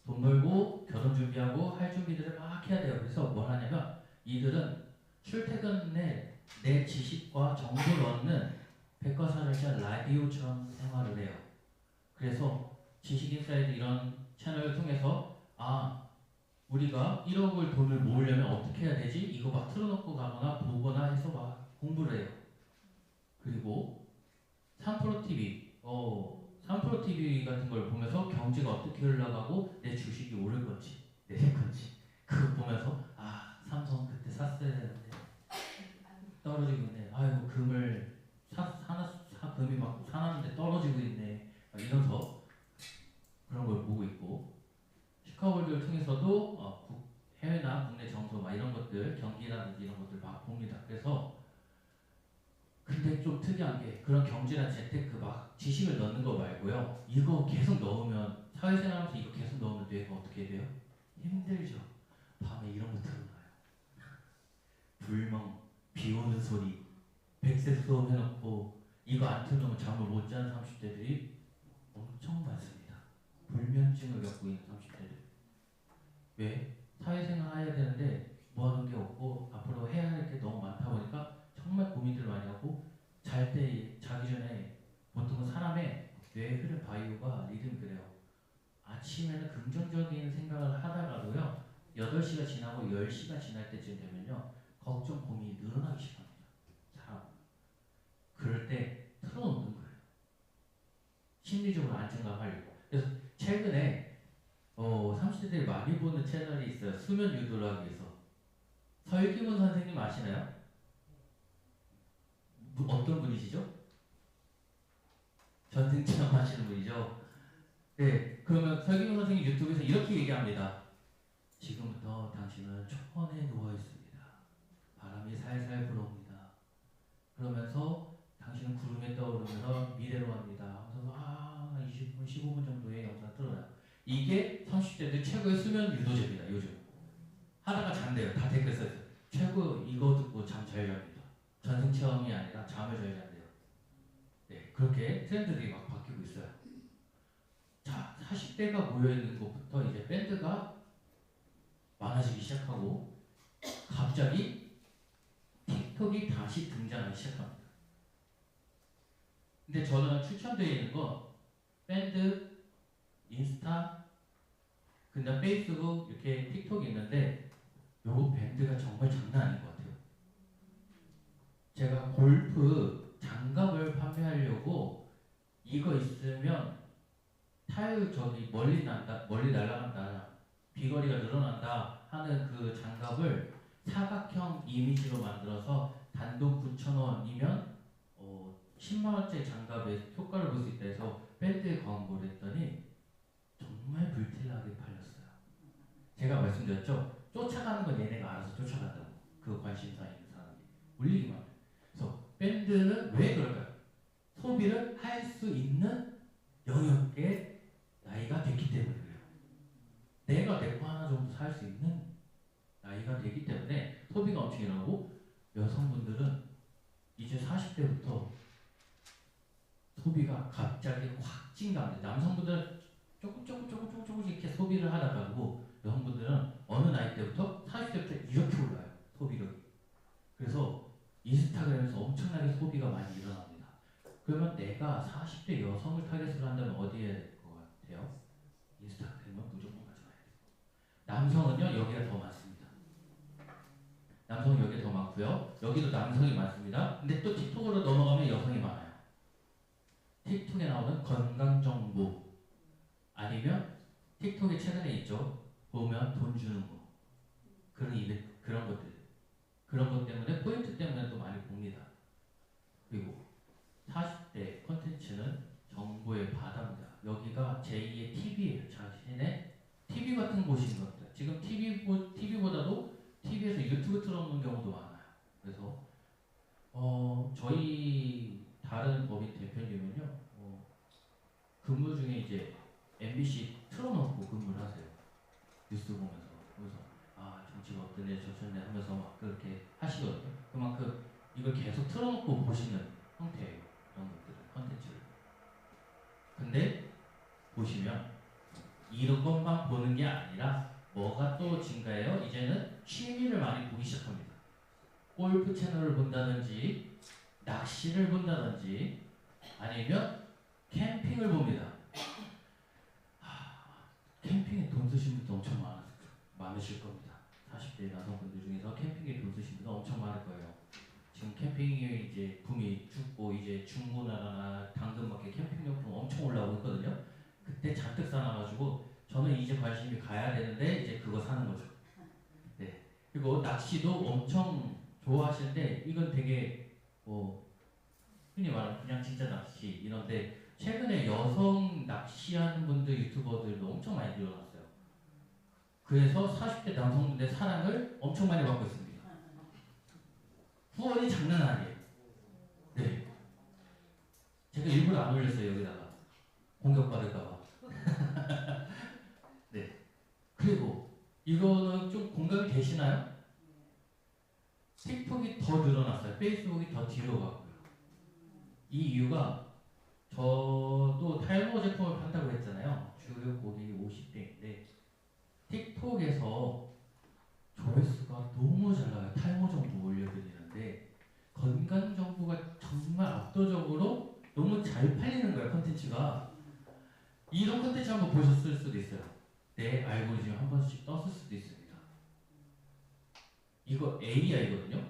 돈 벌고 결혼 준비하고 할 준비들을 막 해야 돼요. 그래서 뭘 하냐면 이들은 출퇴근에 내 지식과 정보를 얻는 백과사전시장 라디오처럼 생활을 해요. 그래서 지식인사이드 이런 채널을 통해서 우리가 1억을 돈을 모으려면 어떻게 해야 되지? 이거 막 틀어놓고 가거나 보거나 해서 막 공부를 해요. 그리고 3프로TV, 3프로TV 같은 걸 보면서 경제가 어떻게 흘러가고 내 주식이 오를 건지 내릴 건지 그거 보면서 삼성 그때 샀어야 되는데 떨어지고 있네. 아이고 금을 금이 막 사놨는데 떨어지고 있네. 이러면서 그런 걸 보고 있고, 시카고를 통해서도 해외나 국내 정서 막 이런 것들 경기라든지 이런 것들 막 봅니다. 그래서 근데 좀 특이한 게 그런 경제나 재테크 막 지식을 넣는 거 말고요. 이거 계속 넣으면 사회생활하면서 이거 계속 넣으면 뇌가 어떻게 돼요? 힘들죠. 밤에 이런 거 틀어놔요. 불멍, 비 오는 소리, 백색 소음 해놓고 이거 안 틀어놓으면 잠을 못 자는 30대들이 엄청 많습니다. 불면증을 겪고 있는 30대들. 왜? 사회생활 해야 되는데 뭐 하는 게 없고 앞으로 해야 할 게 너무 많다 보니까 정말 고민들 많이 하고, 잘 때 자기 전에 보통은 사람의 뇌의 흐름 바이오가 리듬 그래요. 아침에는 긍정적인 생각을 하다가도요 8시가 지나고 10시가 지날 때쯤 되면요 걱정 고민이 늘어나기 시작합니다. 사람. 그럴 때 틀어놓는 거예요. 심리적으로 안정감하려고. 그래서 최근에 30대들이 많이 보는 채널이 있어요. 수면 유도를 하기 위해서. 설기문 선생님 아시나요? 어떤 분이시죠? 전생 체험하시는 분이죠? 네, 그러면 설기문 선생님 유튜브에서 이렇게 얘기합니다. 지금부터 당신은 초원에 누워 있습니다. 바람이 살살 불어옵니다. 그러면서 당신은 구름에 떠오르면서 미래로 갑니다. 하면서 20분, 15분 정도의 영상 틀어요. 이게 30대들 최고의 수면 유도제입니다. 요즘. 하다가 잠대요. 다 댓글 써요. 최고 이거 듣고 잠 잘 잡니다. 전생 체험이 아니라 잠을 잘 잔대요. 네, 그렇게 트렌드들이 막 바뀌고 있어요. 자, 40대가 모여있는 곳부터 이제 밴드가 많아지기 시작하고 갑자기 틱톡이 다시 등장하기 시작합니다. 근데 저는 추천드리는 건 밴드, 인스타, 근데 페이스북 이렇게 틱톡이 있는데 요 밴드가 정말 장난 아닌 것 같아요. 제가 골프 장갑을 판매하려고 이거 있으면 타일 저기 멀리 난다, 멀리 날아간다, 비거리가 늘어난다 하는 그 장갑을 사각형 이미지로 만들어서 단돈 9,000원이면 10만 원짜리 장갑의 효과를 볼 수 있다 해서 밴드에 광고를 했더니 정말 불티나게 팔렸어요. 제가 말씀드렸죠. 쫓아가는 건 얘네가 알아서 쫓아간다고. 그 관심사 있는 사람이 올리기만 해요. 그래서 밴드는 왜 그럴까요? 소비를 할 수 있는 영역의 나이가 됐기 때문에 그래요. 내가 내 거 하나 정도 살 수 있는 나이가 되기 때문에 소비가 엄청 일어나고, 여성분들은 이제 40대부터 소비가 갑자기 확 증가합니다. 남성분들은 조금씩 이렇게 소비를 하다가고, 여성분들은 어느 나이 때부터 40대부터 이렇게 올라요. 소비력이. 그래서 인스타그램에서 엄청나게 소비가 많이 일어납니다. 그러면 내가 40대 여성을 타겟으로 한다면 어디에 될 것 같아요? 인스타그램은 무조건 가져가야 돼요. 남성은요, 여기가 더 많습니다. 남성은 여기가 더 많고요. 여기도 남성이 많습니다. 근데 또 틱톡으로 넘어가면 여성이 많아요. 틱톡에 나오는 건강 정보, 아니면 틱톡에 최근에 있죠. 보면 돈 주는 거, 그런 것들, 그런 것 때문에 포인트 때문에 또 많이 봅니다. 그리고 40대 콘텐츠는 정보의 바다입니다. 여기가 제2의 TV예요. 자신의 TV 같은 곳인 것 같아요. 지금 TV보다도 TV에서 유튜브 틀어놓는 경우도 많아요. 그래서 저희 다른 법인 대표님은요, 근무 중에 이제 MBC 틀어놓고 근무를 하세요. 뉴스 보면서. 그래서 정치가 어떠네 저쩌네 하면서 막 그렇게 하시거든요. 그만큼 이걸 계속 틀어놓고 보시는 형태예요. 그런 것들을, 컨텐츠를. 근데 보시면 이런 것만 보는 게 아니라 뭐가 또 증가해요? 이제는 취미를 많이 보기 시작합니다. 골프 채널을 본다든지, 낚시를 본다든지, 아니면 캠핑을 봅니다. 캠핑에 돈 쓰신 분도 엄청 많으실 겁니다. 40대 남성분들 중에서 캠핑에 돈 쓰신 분도 엄청 많을 거예요. 지금 캠핑이 이제 붐이 죽고, 이제 중고나라나 당근마켓 캠핑용품 엄청 올라오고 있거든요. 그때 잔뜩 사놔가지고 저는 이제 관심이 가야 되는데 이제 그거 사는 거죠. 네. 그리고 낚시도 엄청 좋아하시는데, 이건 되게 흔히 말하는 그냥 진짜 낚시 이런데, 최근에 여성 낚시하는 분들 유튜버들도 엄청 많이 늘어났어요. 그래서 40대 남성분들의 사랑을 엄청 많이 받고 있습니다. 후원이 장난 아니에요. 네. 제가 일부러 안 올렸어요. 여기다가 공격받을까봐. 네. 그리고 이거는 좀 공감이 되시나요? 틱톡이 더 늘어났어요. 페이스북이 더 뒤로 가고요. 이 이유가, 저도 탈모 제품을 판다고 했잖아요. 주요 고객이 50대인데 틱톡에서 조회수가 너무 잘 나와요. 탈모 정보 올려드리는데 건강 정보가 정말 압도적으로 너무 잘 팔리는 거예요. 콘텐츠가. 이런 콘텐츠 한번 보셨을 수도 있어요. 내 알고리즘 한 번씩 떴을 수도 있습니다. 이거 AI거든요.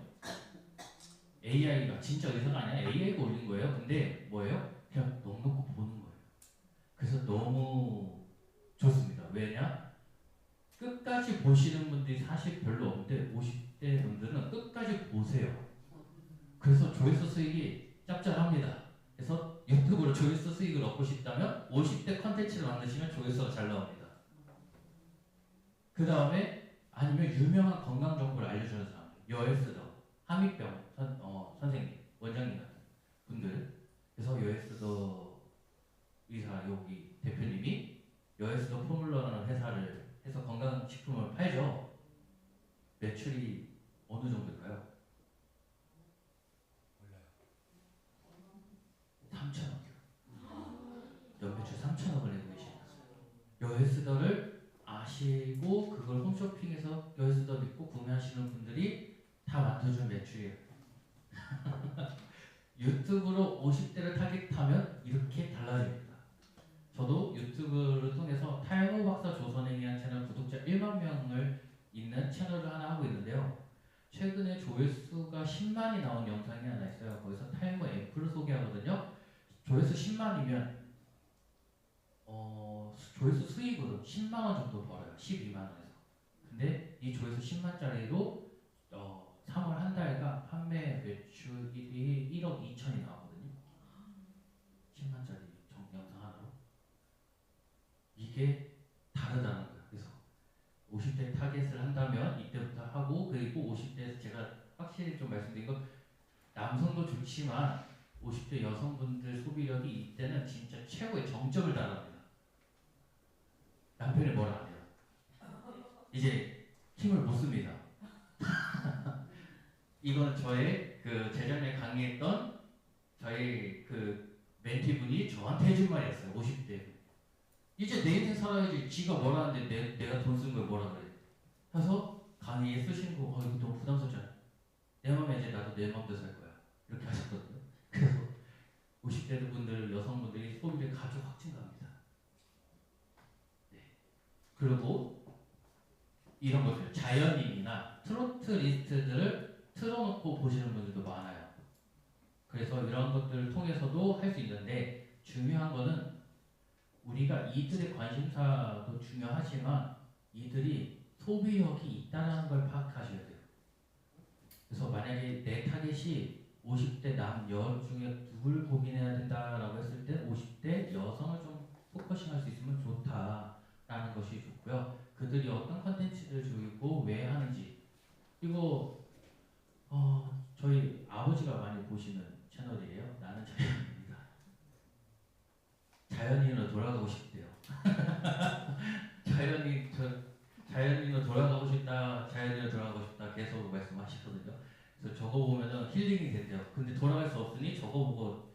AI가 진짜 의사가 아니라 AI가 올린 거예요. 근데 뭐예요? 그냥 넉넉히 보는 거예요. 그래서 너무 좋습니다. 왜냐? 끝까지 보시는 분들이 사실 별로 없는데 50대 분들은 끝까지 보세요. 그래서 조회수 수익이 짭짤합니다. 그래서 유튜브로 조회수 수익을 얻고 싶다면 50대 컨텐츠를 만드시면 조회수가 잘 나옵니다. 그 다음에 아니면 유명한 건강 정보를 알려주는 사람, 여에스더, 함익병 선생님, 원장님 같은 분들. 그래서 여에스더 의사 여기 대표님이 여에스더 포뮬러라는 회사를 해서 건강식품을 팔죠. 매출이 어느 정도일까요? 몰라요. 3천억이요. 연매출 3천억을 내고 계십니다. 여에스더를 아시고 그걸 홈쇼핑에서 여에스더 믿고 구매하시는 분들이 다 만들어준 매출이에요. 유튜브로 50대를 타겟하면 이렇게 달라집니다. 저도 유튜브를 통해서 탈모 박사 조선행이라는 채널 최근에 조회수가 10만이 나온 영상이 하나 있어요. 거기서 타이머 애플을 소개하거든요. 조회수 10만이면 조회수 수익으로 10만 원 정도 벌어요. 12만 원에서. 근데 이 조회수 10만짜리로 3월 한 달간 판매 매출이 1억 2천이 나오거든요. 10만짜리 영상 하나로. 이게 다르다는 거예요. 그래서 50대 타겟을 한다면 이때부터 하고, 그리고 50대에서 제가 확실히 좀 말씀드린 건 남성도 좋지만 50대 여성분들 소비력이 이때는 진짜 최고의 정점을 달합니다. 남편이 뭐라 안 해요. 이제 힘을 못 씁니다. 이건 저의 그 재작년에 강의했던 저희 그 멘티분이 저한테 해준 말이었어요. 50대. 이제 내 인생 살아야지. 지가 뭐라 하는데 내가 돈 쓴 걸 뭐라 그래. 해서 강의에 쓰신 거, 이거 너무 부담스럽잖아. 내 맘에 이제 나도 내 맘대로 살 거야. 이렇게 하셨거든요. 그래서 50대 분들, 여성분들이 소비를 아주 확 증가합니다. 네. 그리고 이런 것들, 자연인이나 트로트 리스트들을 틀어놓고 보시는 분들도 많아요. 그래서 이런 것들을 통해서도 할 수 있는데, 중요한 거는 우리가 이들의 관심사도 중요하지만 이들이 소비력이 있다는 걸 파악하셔야 돼요. 그래서 만약에 내 타겟이 50대 남여 중에 누굴 고민해야 된다라고 했을 때 50대 여성을 좀 포커싱 할 수 있으면 좋다라는 것이 좋고요. 그들이 어떤 컨텐츠를 즐기고 왜 하는지. 그리고 저희 아버지가 많이 보시는 채널이에요. 나는 자연인입니다. 자연인으로 돌아가고 싶대요. 자연인으로 돌아가고 싶다, 자연인으로 돌아가고 싶다 계속 말씀하시거든요. 그래서 저거 보면은 힐링이 된대요. 근데 돌아갈 수 없으니 저거 보고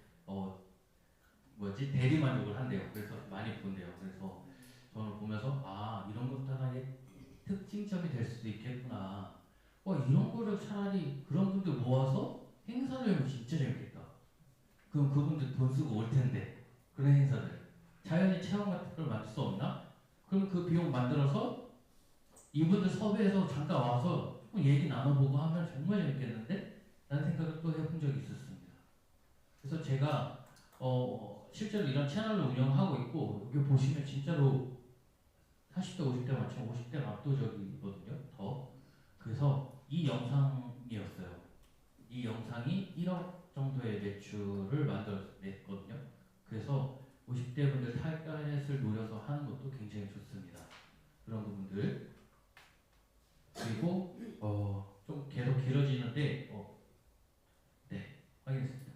대리만족을 한대요. 그래서 많이 본대요. 그래서 저는 보면서 이런 것도 하나의 특징점이 될 수도 있겠구나. 이런 거를 차라리 그런 분들 모아서 행사를 하면 진짜 재밌겠다. 그럼 그분들 돈 쓰고 올 텐데 그런 행사들 자연의 체험 같은 걸 만들 수 없나? 그럼 그 비용 만들어서 이분들 섭외해서 잠깐 와서 얘기 나눠보고 하면 정말 재밌겠는데? 라는 생각을 또 해본 적이 있었습니다. 그래서 제가 실제로 이런 채널을 운영하고 있고, 여기 보시면 진짜로 40대, 50대 많지만 50대가 압도적이거든요. 더. 그래서 이 영상이었어요. 이 영상이 1억 정도의 매출을 만들어냈거든요. 그래서 50대 분들 타겟을 노려서 하는 것도 굉장히 좋습니다. 그런 부분들. 그리고 좀 계속 길어지는데 네, 확인했습니다.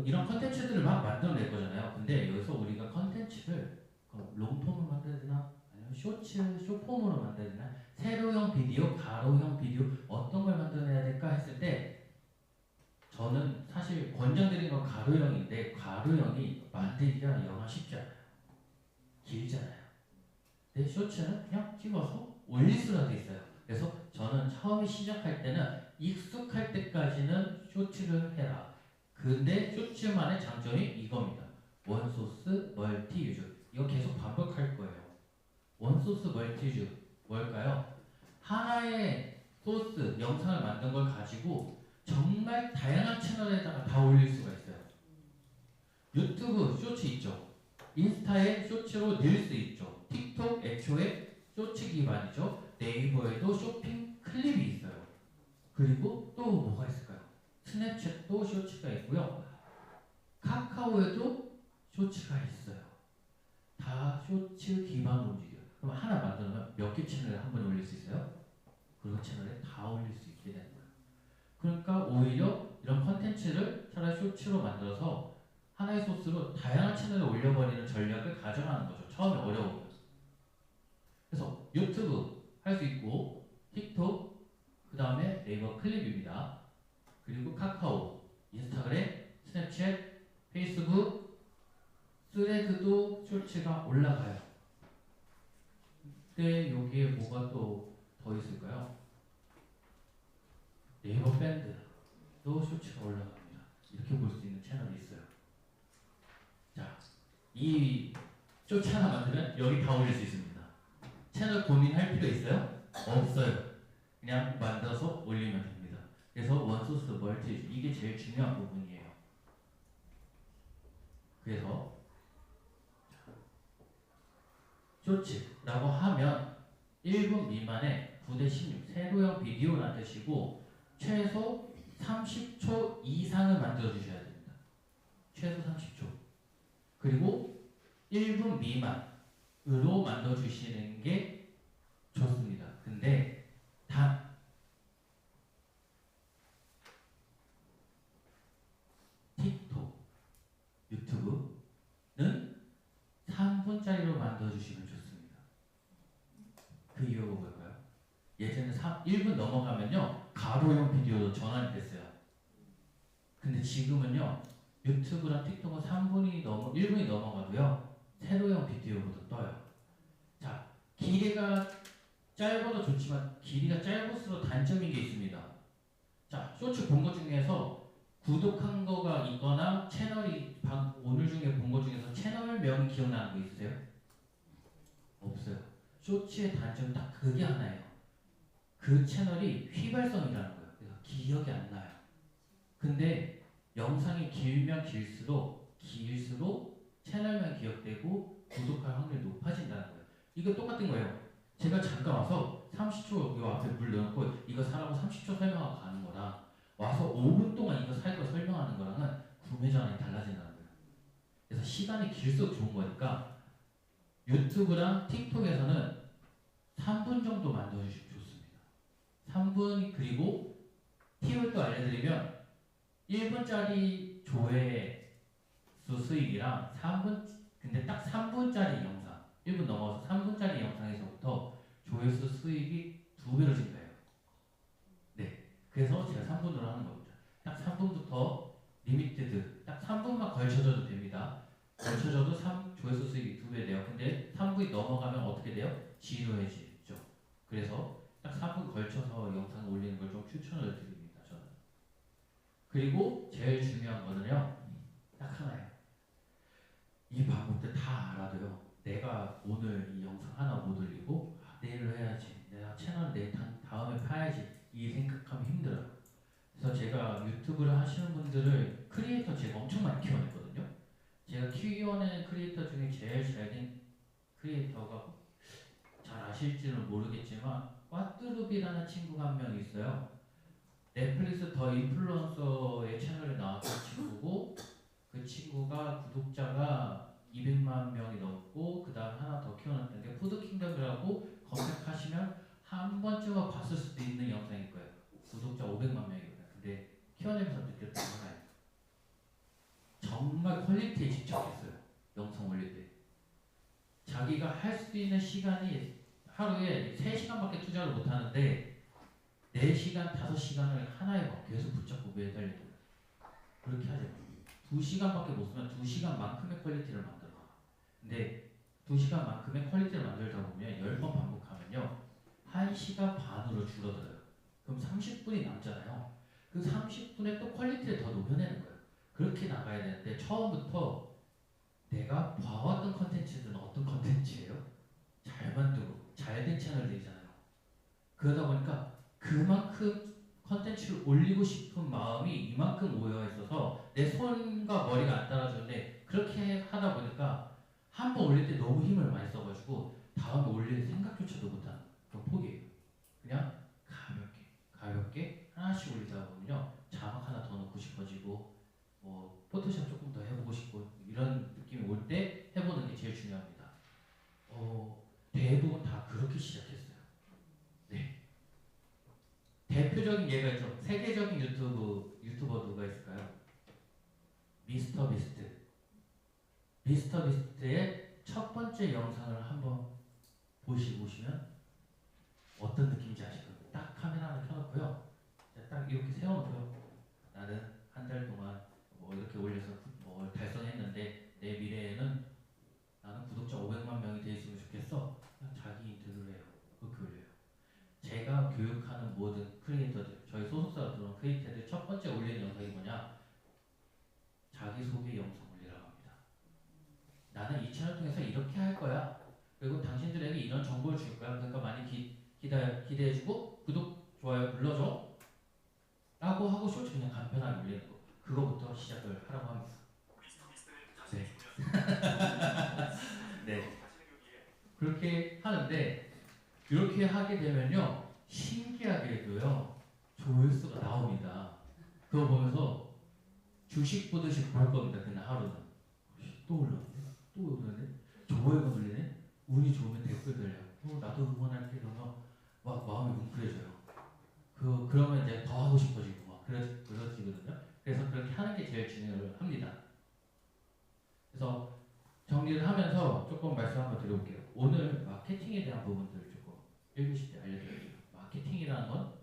이런 컨텐츠들을 막 만들어낼 거잖아요. 근데 여기서 우리가 컨텐츠를 롱폼으로 만들어야 되나? 아니면 쇼폼으로 만들어야 되나? 세로형 비디오, 가로형 비디오 어떤 걸 만들어내야 될까 했을 때 저는 사실 권장드린 건 가로형인데 가로형이 만들기가 영화 쉽지 않아요. 길잖아요. 근데 쇼츠는 그냥 찍어서 올릴 수가 돼 있어요. 그래서 저는 처음에 시작할 때는 익숙할 때까지는 쇼츠를 해라. 근데 쇼츠만의 장점이 이겁니다. 원소스 멀티 유즈. 이거 계속 반복할 거예요. 원소스 멀티 유즈 뭘까요? 하나의 소스, 영상을 만든 걸 가지고 정말 다양한 채널에다가 다 올릴 수가 있어요. 유튜브 쇼츠 있죠. 인스타에 쇼츠로 릴스 있죠. 틱톡 애초에 쇼츠 기반이죠. 네이버에도 쇼핑 클립이 있어요. 그리고 또 뭐가 있을까요? 스냅챗도 쇼츠가 있고요. 카카오에도 쇼츠가 있어요. 다 쇼츠 기반으로 움직여요. 그럼 하나 만들면 몇 개 채널에 한 번에 올릴 수 있어요? 그 채널에 다 올릴 수 있게 되는 거예요. 그러니까 오히려 이런 컨텐츠를 차라리 쇼츠로 만들어서 하나의 소스로 다양한 채널에 올려버리는 전략을 가져가는 거죠. 처음에 어려우면. 그래서 유튜브 할 수 있고, 틱톡, 그 다음에 네이버 클립입니다. 그리고 카카오, 인스타그램, 스냅챗, 페이스북, 스레드도 쇼츠가 올라가요. 근데 여기에 뭐가 또 더 있을까요? 네이버 밴드도 쇼츠가 올라갑니다. 이렇게 볼 수 있는 채널이 있어요. 자, 이 쇼츠 하나 만들면 여기 다 올릴 수 있습니다. 채널 고민할 필요 있어요? 없어요. 그냥 만들어서 올리면 됩니다. 그래서 원소스 멀티 이게 제일 중요한 부분이에요. 그래서 쇼츠라고 하면 1분 미만의 9:16 세로형 비디오라는 뜻이고 최소 30초 이상을 만들어 주셔야 됩니다. 최소 30초. 그리고 1분 미만으로 만들어 주시는 게 좋습니다. 근데 단 틱톡, 유튜브는 3분짜리로 만들어 주시면 좋습니다. 그 이유가 뭘까요? 예전에 1분 넘어가면요 가로형 비디오로 전환이 됐어요. 근데 지금은요 유튜브랑 틱톡은 1분이 넘어가도요 세로형 비디오로도 떠요. 자, 길이가 짧아도 좋지만 길이가 짧을수록 단점인 게 있습니다. 자, 쇼츠 본 것 중에서 구독한 거가 있거나 채널이 오늘 중에 본 것 중에서 채널명 기억나는 거 있으세요? 없어요. 쇼츠의 단점은 딱 그게 하나예요. 그 채널이 휘발성이라는 거예요. 그래서 기억이 안 나요. 근데 영상이 길면 길수록 채널만 기억되고 구독할 확률이 높아진다는 거예요. 이거 똑같은 거예요. 제가 잠깐 와서 30초 이 앞에 물 넣고 이거 사라고 30초 설명하고 가는 거랑 와서 5분 동안 이거 살 거 설명하는 거랑은 구매 전환이 달라진다는 거예요. 그래서 시간이 길수록 좋은 거니까 유튜브랑 틱톡에서는 3분 정도 만들어주시면 좋습니다. 3분 그리고 팁을 또 알려드리면 1분짜리 조회수 수익이랑 3분 근데 딱 3분짜리 영상 1분 넘어서 3분짜리 영상에서부터 조회수 수익이 2배로 증가해요. 네, 그래서 제가 3분으로 하는 겁니다. 딱 3분부터 리미티드 딱 3분만 걸쳐줘도 됩니다. 걸쳐줘도 조회수 수익이 2배 돼요. 근데 3분이 넘어가면 어떻게 돼요? 지루해지죠. 그래서 딱 3분 걸쳐서 영상을 올리는 걸 좀 추천을 드립니다. 저는. 그리고 제일 중요한 거는요. 딱 하나예요. 이 방법들 다 알아도요. 내가 오늘 이 영상 하나 못 올리고 내일로 해야지. 내가 채널 다음에 파야지. 이 생각하면 힘들어요. 그래서 제가 유튜브를 하시는 분들을 크리에이터 제가 엄청 많이 키워냈거든요. 제가 키워낸 크리에이터 중에 제일 잘된 크리에이터가 잘 아실지는 모르겠지만 꽈뚜루비라는 친구가 한 명 있어요. 넷플릭스 더 인플루언서의 채널에 나왔던 친구고 그 친구가 구독자가 200만 명이 넘고 그 다음 하나 더 키워놨던 게 푸드킹덤이라고 검색하시면 한 번쯤은 봤을 수도 있는 영상일 거예요. 구독자 500만 명이거든요. 근데 키워내면서 느꼈던 하나예요. 정말 퀄리티에 집착했어요. 영상 올릴 때. 자기가 할 수 있는 시간이 하루에 3시간밖에 투자를 못하는데 4시간, 5시간을 하나에 막 계속 붙잡고 매달리고 그렇게 하죠. 2시간밖에 못 쓰면 2시간만큼의 퀄리티를 만들어. 근데 2시간만큼의 퀄리티를 만들다 보면 10번 반복하면요 1시간 반으로 줄어들어요. 그럼 30분이 남잖아요. 그 30분에 또 퀄리티를 더 높여내는 거예요. 그렇게 나가야 되는데 처음부터 내가 봐왔던 컨텐츠는 어떤 컨텐츠예요? 잘 만들고 잘 된 채널들이잖아요. 그러다 보니까 그만큼 컨텐츠를 올리고 싶은 마음이 이만큼 모여 있어서 내 손과 머리가 안 따라주는데 그렇게 하다 보니까 한 번 올릴 때 너무 힘을 많이 써가지고 다음에 올릴 생각조차도 못하는 그런 포기예요. 그냥 가볍게 하나씩 올리다 보면요 자막 하나 더 넣고 싶어지고 뭐 포토샵 조금 더 해보고 싶고 이런 느낌이 올 때 해보는 게 제일 중요합니다. 대부분 다 그렇게 시작했어요. 네. 대표적인 예가 있죠. 세계적인 유튜버 누가 있을까요? 미스터 비스트. 미스터 비스트의 첫 번째 영상을 한번 보시면 어떤 느낌인지 아실 거예요. 딱 카메라 하나 켜놓고요. 딱 이렇게 세워놓고요. 나는 한 달 동안 뭐 이렇게 올려서 뭐 달성했는데 내 미래에는 나는 구독자 500만 명이 돼 있으면 좋겠어. 그냥 자기 인터뷰를 해요. 그렇게 올려요. 제가 교육하는 모든 크리에이터들, 저희 소속사로 들어온 크리에이터들 첫 번째 올리는 영상이 뭐냐? 자기소개 영상 올리라고 합니다. 나는 이 채널 통해서 이렇게 할 거야. 그리고 당신들에게 이런 정보를 줄 거야. 그러니까 많이 기대해주고 구독, 좋아요 눌러줘 라고 하고 쇼츠 그냥 간편하게 올리는 거, 그거부터 시작을 하라고 합니다. 네. 네. 그렇게 하는데, 이렇게 하게 되면요 신기하게도요 조회수가 나옵니다. 그거 보면서 주식 보듯이 볼 겁니다. 그날 하루는 또 올라오네, 또 오르네, 조회가 눌리네, 운이 좋으면 댓글 달려, 나도 응원할게, 그러면 막 마음이 뭉클해져요. 그러면 이제 더 하고 싶어지고 막 그러지거든요. 그래서 그렇게 하는 게 제일 중요합니다. 그래서 정리를 하면서 조금 말씀 한번 드려볼게요. 오늘 마케팅에 대한 부분들을 조금 1교시 때 알려드릴게요. 마케팅이라는 건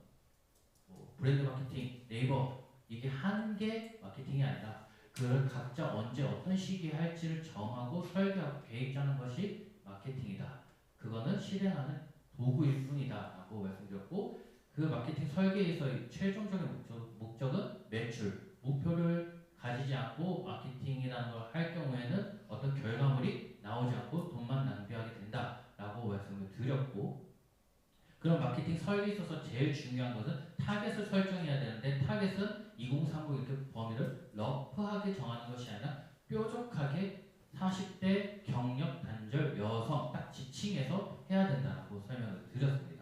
브랜드 마케팅, 네이버 이게 하는 게 마케팅이 아니라 그걸 각자 언제 어떤 시기에 할지를 정하고 설계하고 계획 짜는 것이 마케팅이다. 그거는 실행하는 도구일 뿐이다 라고 말씀드렸고, 그 마케팅 설계에서의 최종적인 목적은 매출, 목표를 가지지 않고 마케팅이라는 걸 할 경우에는 어떤 결과물이 나오지 않고 돈만 낭비하게 된다라고 말씀을 드렸고, 그런 마케팅 설계에 있어서 제일 중요한 것은 타겟을 설정해야 되는데, 타겟은 2030 이렇게 범위를 러프하게 정하는 것이 아니라 뾰족하게 40대 경력 단절 여성 딱 지칭해서 해야 된다고 설명을 드렸습니다.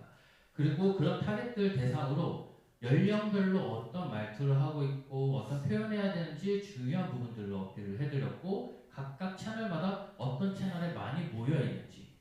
그리고 그런 타겟들 대상으로 연령별로 어떤 말투를 하고 있고 어떤 표현해야 되는지 중요한 부분들로 어필을 해드렸고, 각각 채널마다 어떤 채널에 많이 모여 있는지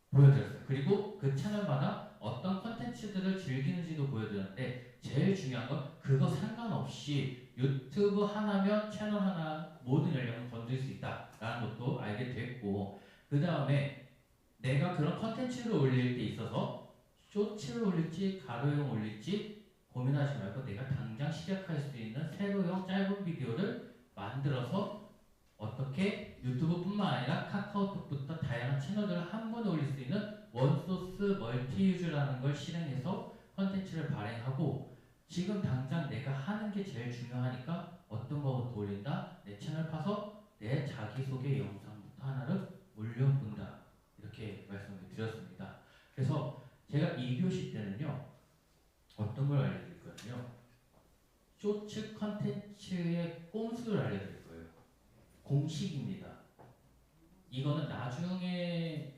보여드렸어요. 그리고 그 채널마다 어떤 컨텐츠들을 즐기는지도 보여드렸는데, 제일 중요한 건 그거 상관없이 유튜브 하나면 채널 하나 모든 연령을 건들 수 있다라는 것도 알게 됐고, 그 다음에 내가 그런 컨텐츠를 올릴 때 있어서 쇼츠를 올릴지 가로용 올릴지 고민하지 말고 내가 당장 시작할 수 있는 세로형 짧은 비디오를 만들어서 어떻게 유튜브뿐만 아니라 카카오톡부터 다양한 채널들을 한 번에 올릴 수 있는 원소스 멀티유즈라는 걸 실행해서 컨텐츠를 발행하고, 지금 당장 내가 하는 게 제일 중요하니까 어떤 거부터 올린다, 내 채널 파서 내 자기소개 영상부터 하나를 올려본다, 이렇게 말씀을 드렸습니다. 그래서 제가 2교시 때는요 어떤 걸 알려드릴 거냐면 쇼츠 컨텐츠의 꼼수를 알려드릴 거예요. 공식입니다. 이거는 나중에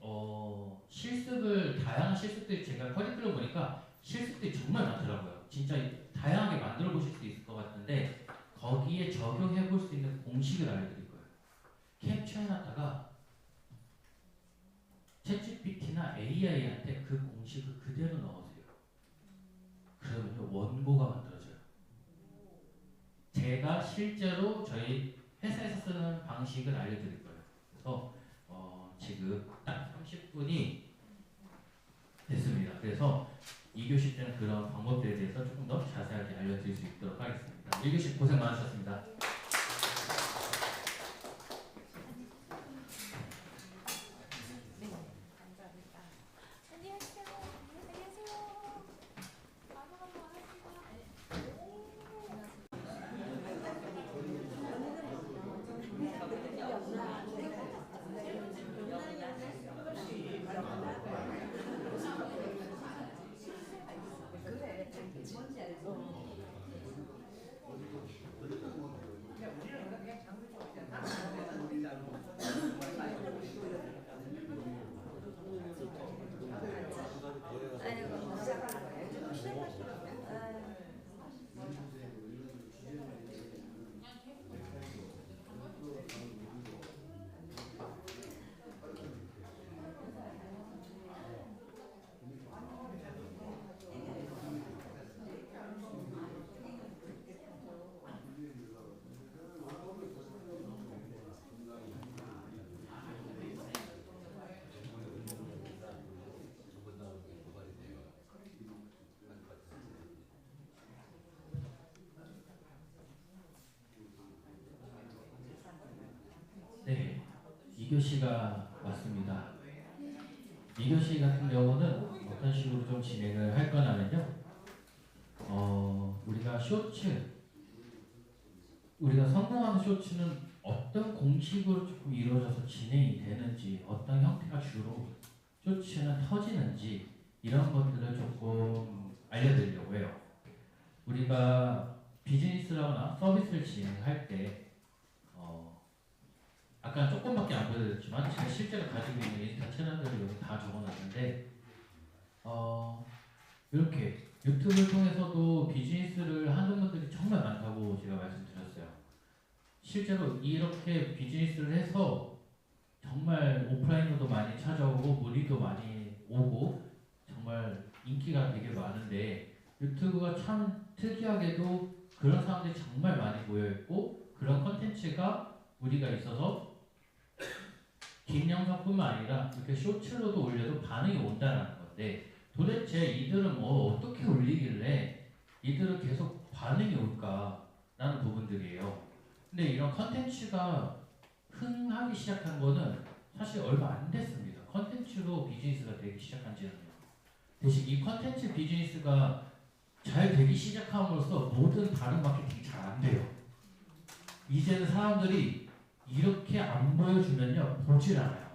다양한 실습들, 제가 커리큘럼 보니까 실습들이 정말 많더라고요. 진짜 다양하게 만들어 보실 수 있을 것 같은데, 거기에 적용해 볼 수 있는 공식을 알려드릴 거예요. 캡처해놨다가 챗GPT나 AI한테 그 공식을 그대로 넣으세요. 그러면 원고가 만들어져요. 제가 실제로 저희 회사에서 쓰는 방식을 알려드릴 거예요. 그래서 지금 딱 30분이 됐습니다. 그래서 2교시 때는 그런 방법들에 대해서 조금 더 자세하게 알려드릴 수 있도록 하겠습니다. 1교시 고생 많으셨습니다. 네, 2교시가 왔습니다. 2교시 같은 경우는 어떤 식으로 좀 진행을 할 거냐면요, 우리가 우리가 성공하는 쇼츠는 어떤 공식으로 조금 이루어져서 진행이 되는지, 어떤 형태가 주로 쇼츠는 터지는지, 이런 것들을 조금 알려드리려고 해요. 우리가 비즈니스를 하거나 서비스를 진행할 때 아까 조금밖에 안 보여드렸지만 제가 실제로 가지고 있는 인스타 채널들을 여기 다 적어놨는데 이렇게 유튜브를 통해서도 비즈니스를 하는 분들이 정말 많다고 제가 말씀드렸어요. 실제로 이렇게 비즈니스를 해서 정말 오프라인으로도 많이 찾아오고 문의도 많이 오고 정말 인기가 되게 많은데 유튜브가 참 특이하게도 그런 사람들이 정말 많이 모여있고 그런 컨텐츠가 무리가 있어서 긴 영상뿐만 아니라 이렇게 쇼츠로도 올려도 반응이 온다는 건데 도대체 이들은 뭐 어떻게 올리길래 이들은 계속 반응이 올까라는 부분들이에요. 근데 이런 컨텐츠가 흥하기 시작한 거는 사실 얼마 안 됐습니다. 컨텐츠로 비즈니스가 되기 시작한 지는요. 대신 이 컨텐츠 비즈니스가 잘 되기 시작함으로써 모든 다른 마케팅이 잘 안 돼요. 이제는 사람들이 이렇게 안 보여주면요 보질 않아요.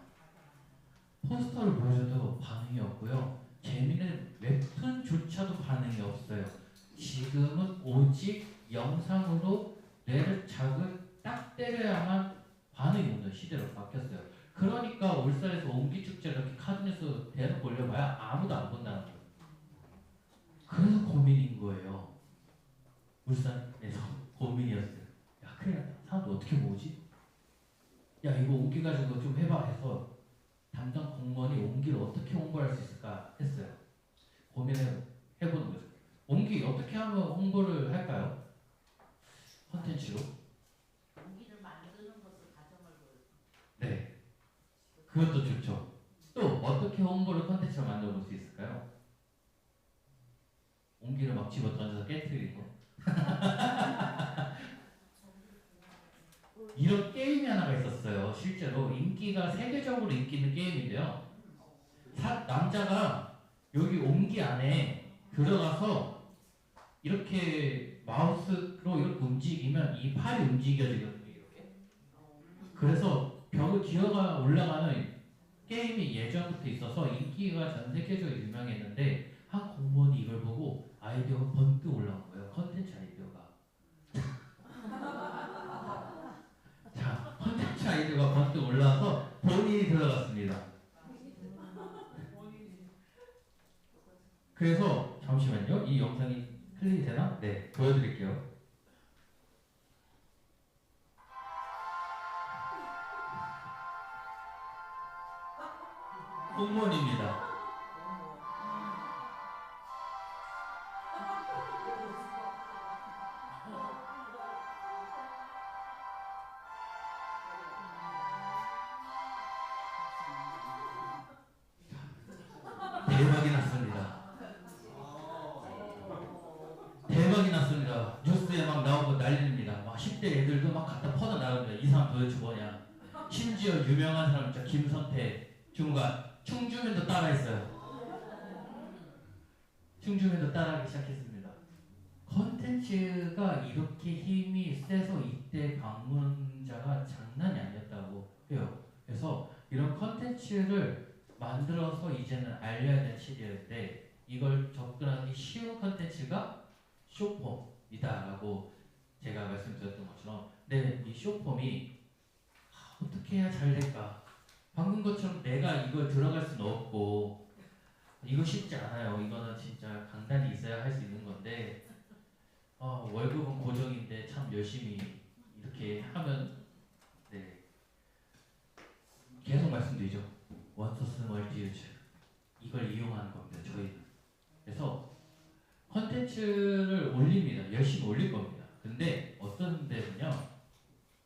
포스터를 보여줘도 반응이 없고요. 재미있는 웹툰조차도 반응이 없어요. 지금은 오직 영상으로 뇌를 자극 딱 때려야만 반응이 오는 시대로 바뀌었어요. 그러니까 울산에서 옹기축제 이렇게 카드뉴스 대놓고 올려봐야 아무도 안 본다는 거예요. 그래서 고민인 거예요. 울산에서 고민이었어요. 야, 그래, 사람들 어떻게 모으지? 야, 이거 옹기 가지고 좀 해봐 해서 담당 공무원이 옹기를 어떻게 홍보할 수 있을까 했어요. 고민을 해보는 거죠. 옹기 어떻게 하면 홍보를 할까요? 컨텐츠로? 옹기를 만드는 것을 가정을 네, 그것도 좋죠. 또 어떻게 홍보를 컨텐츠로 만들어 볼 수 있을까요? 옹기를 막 집어 던져서 깨트리고 이런 게임이 하나가 있었어요. 실제로 인기가 세계적으로 인기 있는 게임인데요. 남자가 여기 옹기 안에 들어가서 이렇게 마우스로 이렇게 움직이면 이 팔이 움직여지거든요. 이렇게. 그래서 벽을 기어가 올라가는 게임이 예전부터 있어서 인기가 전 세계적으로 유명했는데 한 공무원이 이걸 보고 아이디어가 번뜩 올라온 거예요. 컨텐츠 아이디어가. 자, 컨텐츠 아이디어가 번뜩 올라와서 본인이 들어갔습니다. 그래서 잠시만요. 이 영상이 클릭이 되나? 네, 보여드릴게요. 공무원입니다. 대박이 났습니다. 대박이 났습니다. 뉴스에 막 나오고 난리입니다. 막 10대 애들도 막 갖다 퍼져 나갑니다. 이 사람 도대체 뭐냐. 심지어 유명한 사람 있죠. 김선태 중간 충주맨도 따라했어요. 충주맨도 따라하기 시작했습니다. 컨텐츠가 이렇게 힘이 세서 이때 방문자가 장난이 아니었다고 해요. 그래서 이런 컨텐츠를 만들어서 이제는 알려야 되는 시대인데 이걸 접근하기 쉬운 컨텐츠가 쇼폼이다라고 제가 말씀드렸던 것처럼 네, 이 쇼폼이 어떻게 해야 잘 될까? 방금 것처럼 내가 이걸 들어갈 수는 없고 이거 쉽지 않아요. 이거는 진짜 강단이 있어야 할 수 있는 건데 월급은 고정인데 참 열심히 이렇게 하면 네 계속 말씀드리죠. 원소스 멀티유즈 이걸 이용하는 겁니다. 저희는. 그래서 컨텐츠를 올립니다. 열심히 올릴 겁니다. 근데 어떤 데는요.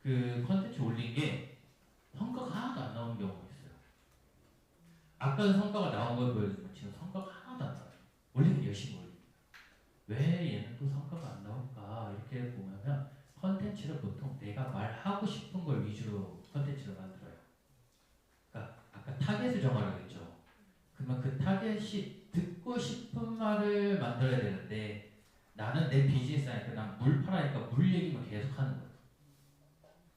그 컨텐츠 올린 게 성과가 하나도 안 나오는 경우가 있어요. 아까는 성과가 나온 걸 보여주지만 지금 성과가 하나도 안 나와요. 올리면 열심히 올립니다. 왜 얘는 또 성과가 안 나올까 이렇게 보면 컨텐츠를 보통 내가 말하고 싶은 걸 위주로 컨텐츠를 만들어요. 그러니까 아까 타겟을 정하라고 했죠. 그러면 그 타겟이 듣고 싶은 말을 만들어야 되는데 나는 내 비즈니스 하니까 난 물 팔아니까 물 얘기만 계속 하는 거예요.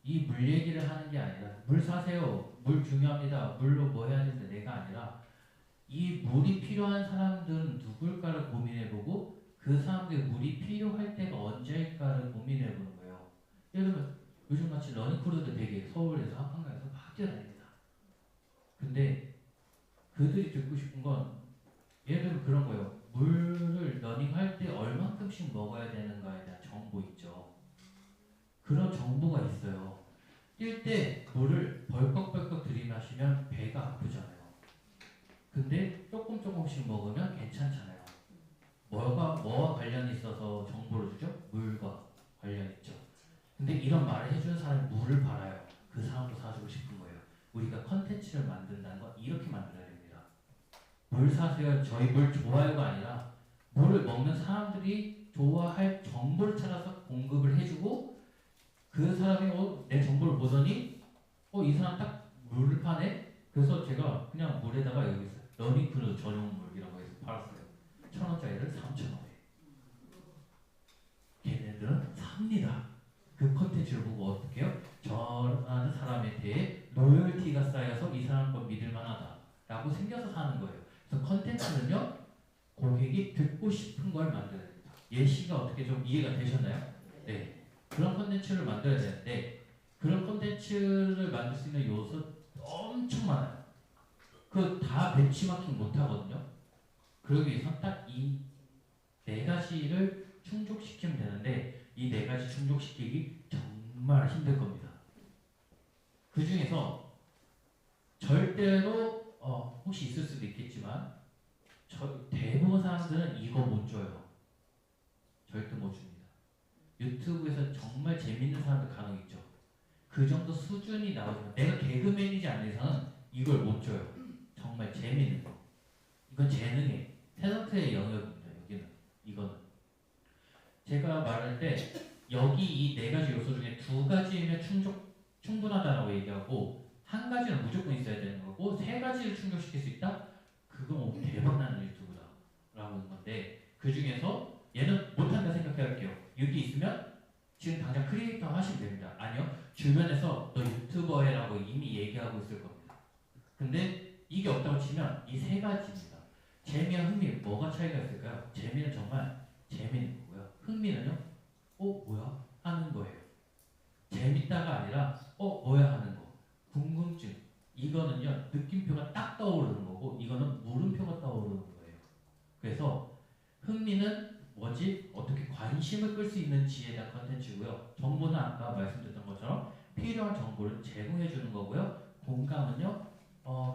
이 물 얘기를 하는 게 아니라 물 사세요. 물 중요합니다. 물로 뭐 해야 되는데 내가 아니라 이 물이 필요한 사람들은 누굴까를 고민해보고 그 사람들의 물이 필요할 때가 언제일까를 고민해보는 거예요. 예를 들면 요즘같이 러닝크루도 되게 서울에서 한강에서 막 뛰어다닙니다. 근데 그들이 듣고 싶은 건 예를 들면 그런 거예요. 물을 러닝할 때 얼만큼씩 먹어야 되는가에 대한 정보 있죠. 그런 정보가 있어요. 뛸 때 물을 벌컥벌컥 들이마시면 배가 아프잖아요. 근데 조금씩 먹으면 괜찮잖아요. 뭐와 관련이 있어서 정보를 주죠? 물과 관련 있죠. 근데 이런 말을 해주는 사람이 물을 팔아요. 그 사람도 사주고 싶은 거예요. 우리가 컨텐츠를 만든다는 건 이렇게 만들어야 됩니다. 물 사세요. 저희 물 좋아요가 아니라 물을 먹는 사람들이 좋아할 정보를 찾아서 공급을 해주고 그 사람이 내 정보를 보더니 이 사람 딱 물을 파네? 그래서 제가 그냥 물에다가 여기 있어요. 러닝크루 전용물이라고 해서 팔았어요. 1,000원짜리를 3,000원에. 걔네들은 삽니다. 그 컨텐츠를 보고 어떻게 해요? 저라는 사람에 대해 로열티가 쌓여서 이 사람 건 믿을 만하다 라고 생겨서 사는 거예요. 그래서 컨텐츠는요, 고객이 듣고 싶은 걸 만들어야 됩니다. 예시가 어떻게 좀 이해가 되셨나요? 네. 그런 컨텐츠를 만들어야 되는데 그런 컨텐츠를 만들 수 있는 요소 엄청 많아요. 그 다 벤치마킹 못 하거든요. 그러기 위해서 딱 이 네 가지를 충족시키면 되는데 이 네 가지 충족시키기 정말 힘들 겁니다. 그 중에서 절대로 혹시 있을 수도 있겠지만 대부분 사람들은 이거 못 줘요. 절대 못 줍니다. 유튜브에서 정말 재밌는 사람들 간혹 있죠. 그 정도 수준이 나오지만 내가 개그맨이지 않는 이상은 이걸 못 줘요. 정말 재밌는 거. 이건 재능의 탤런트의 영역입니다. 여기는 이거는 제가 말할 때 여기 이 네 가지 요소 중에 두 가지면 충분하다라고 얘기하고 한 가지는 무조건 있어야 되는 거고 세 가지를 충족시킬 수 있다? 그건 대박나는 유튜브다라고 하는 건데 그 중에서 얘는 못한다 생각해볼게요. 여기 있으면 지금 당장 크리에이터 하시면 됩니다. 아니요. 주변에서 너 유튜버 해라고 이미 얘기하고 있을 겁니다. 근데 이게 없다고 치면 이 세 가지입니다. 재미와 흥미 뭐가 차이가 있을까요? 재미는 정말 재미있는 거고요. 흥미는요? 뭐야? 하는 거예요. 재밌다가 아니라 뭐야 하는 거. 궁금증. 이거는요. 느낌표가 딱 떠오르는 거고 이거는 물음표가 떠오르는 거예요. 그래서 흥미는 뭐지? 어떻게 관심을 끌 수 있는지에 대한 컨텐츠고요. 정보는 아까 말씀드렸던 것처럼 필요한 정보를 제공해 주는 거고요. 공감은요.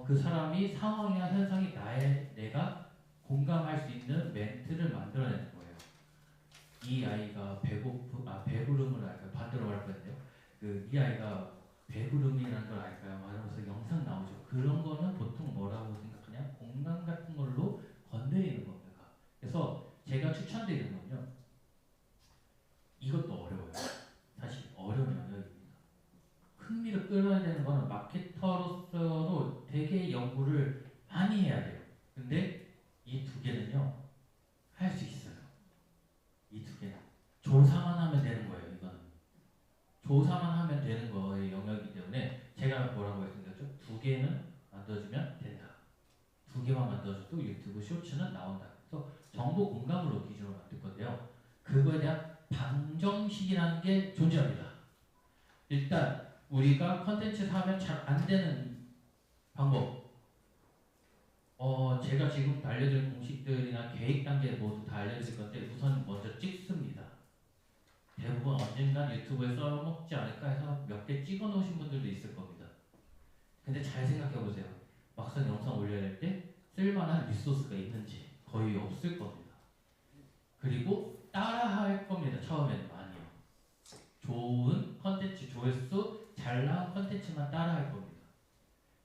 그 사람이 상황이나 현상이 내가 공감할 수 있는 멘트를 만들어내는 거예요. 이 아이가 배부름을 알까요? 반대로 말할 뻔했네요. 이 아이가 배부름이라는 걸 알까요? 말하면서 영상 나오죠. 그런 거는 보통 뭐라고 생각하냐? 공감 같은 걸로 건드리는 겁니다. 그래서 제가 추천드리는 건요. 이것도 어려워요. 사실 어려운 영역입니다. 흥미를 끌어야 되는 거는 마케터로서도 되게 연구를 많이 해야 돼요. 근데 이 두 개는요. 할 수 있어요. 이 두 개는. 조사만 하면 되는 거예요. 이거는. 조사만 하면 되는 거의 영역이기 때문에 제가 뭐라고 말씀드렸죠? 두 개는 만들어주면 된다. 두 개만 만들어줘도 유튜브 쇼츠는 나온다. 그래서 정보 공감으로 기준으로 만들 건데요. 그거에 대한 방정식이라는 게 존재합니다. 일단 우리가 컨텐츠 사면 잘 안 되는 방법. 제가 지금 알려드릴 공식들이나 계획 단계 모두 다 알려드릴 건데 우선 먼저 찍습니다. 대부분 언젠간 유튜브에 써먹지 않을까 해서 몇 개 찍어 놓으신 분들도 있을 겁니다. 근데 잘 생각해 보세요. 막상 영상 올려야 할 때 쓸만한 리소스가 있는지 거의 없을 겁니다. 그리고 따라 할 겁니다. 처음에는 많이요. 좋은 컨텐츠, 조회수 잘 나온 컨텐츠만 따라 할 겁니다.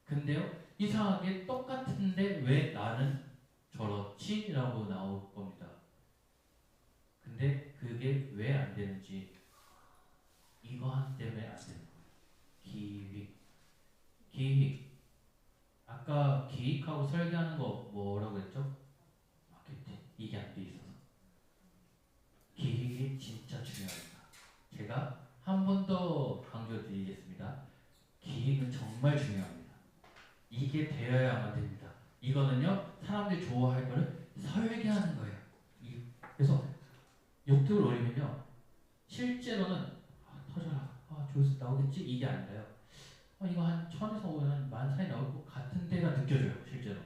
근데요, 이상하게 똑같은데 왜 나는 저렇지? 라고 나올 겁니다. 근데 그게 왜 안 되는지 이거 하나 때문에 안 되는 거예요. 기획. 아까 기획하고 설계하는 거 뭐라고 했죠? 마케팅. 이게 안 돼 있어서. 기획이 진짜 중요합니다. 제가 한 번 더 강조드리겠습니다. 기획은 정말 중요합니다. 이게 되어야만 됩니다. 이거는요 사람들이 좋아할 거를 설계하는 거예요. 그래서 유튜브를 올리면요 실제로는 터져라 조회수 나오겠지 이게 아니라요. 이거 한 1000에서 한 10,000 나올 것 같은 데가 느껴져요. 실제로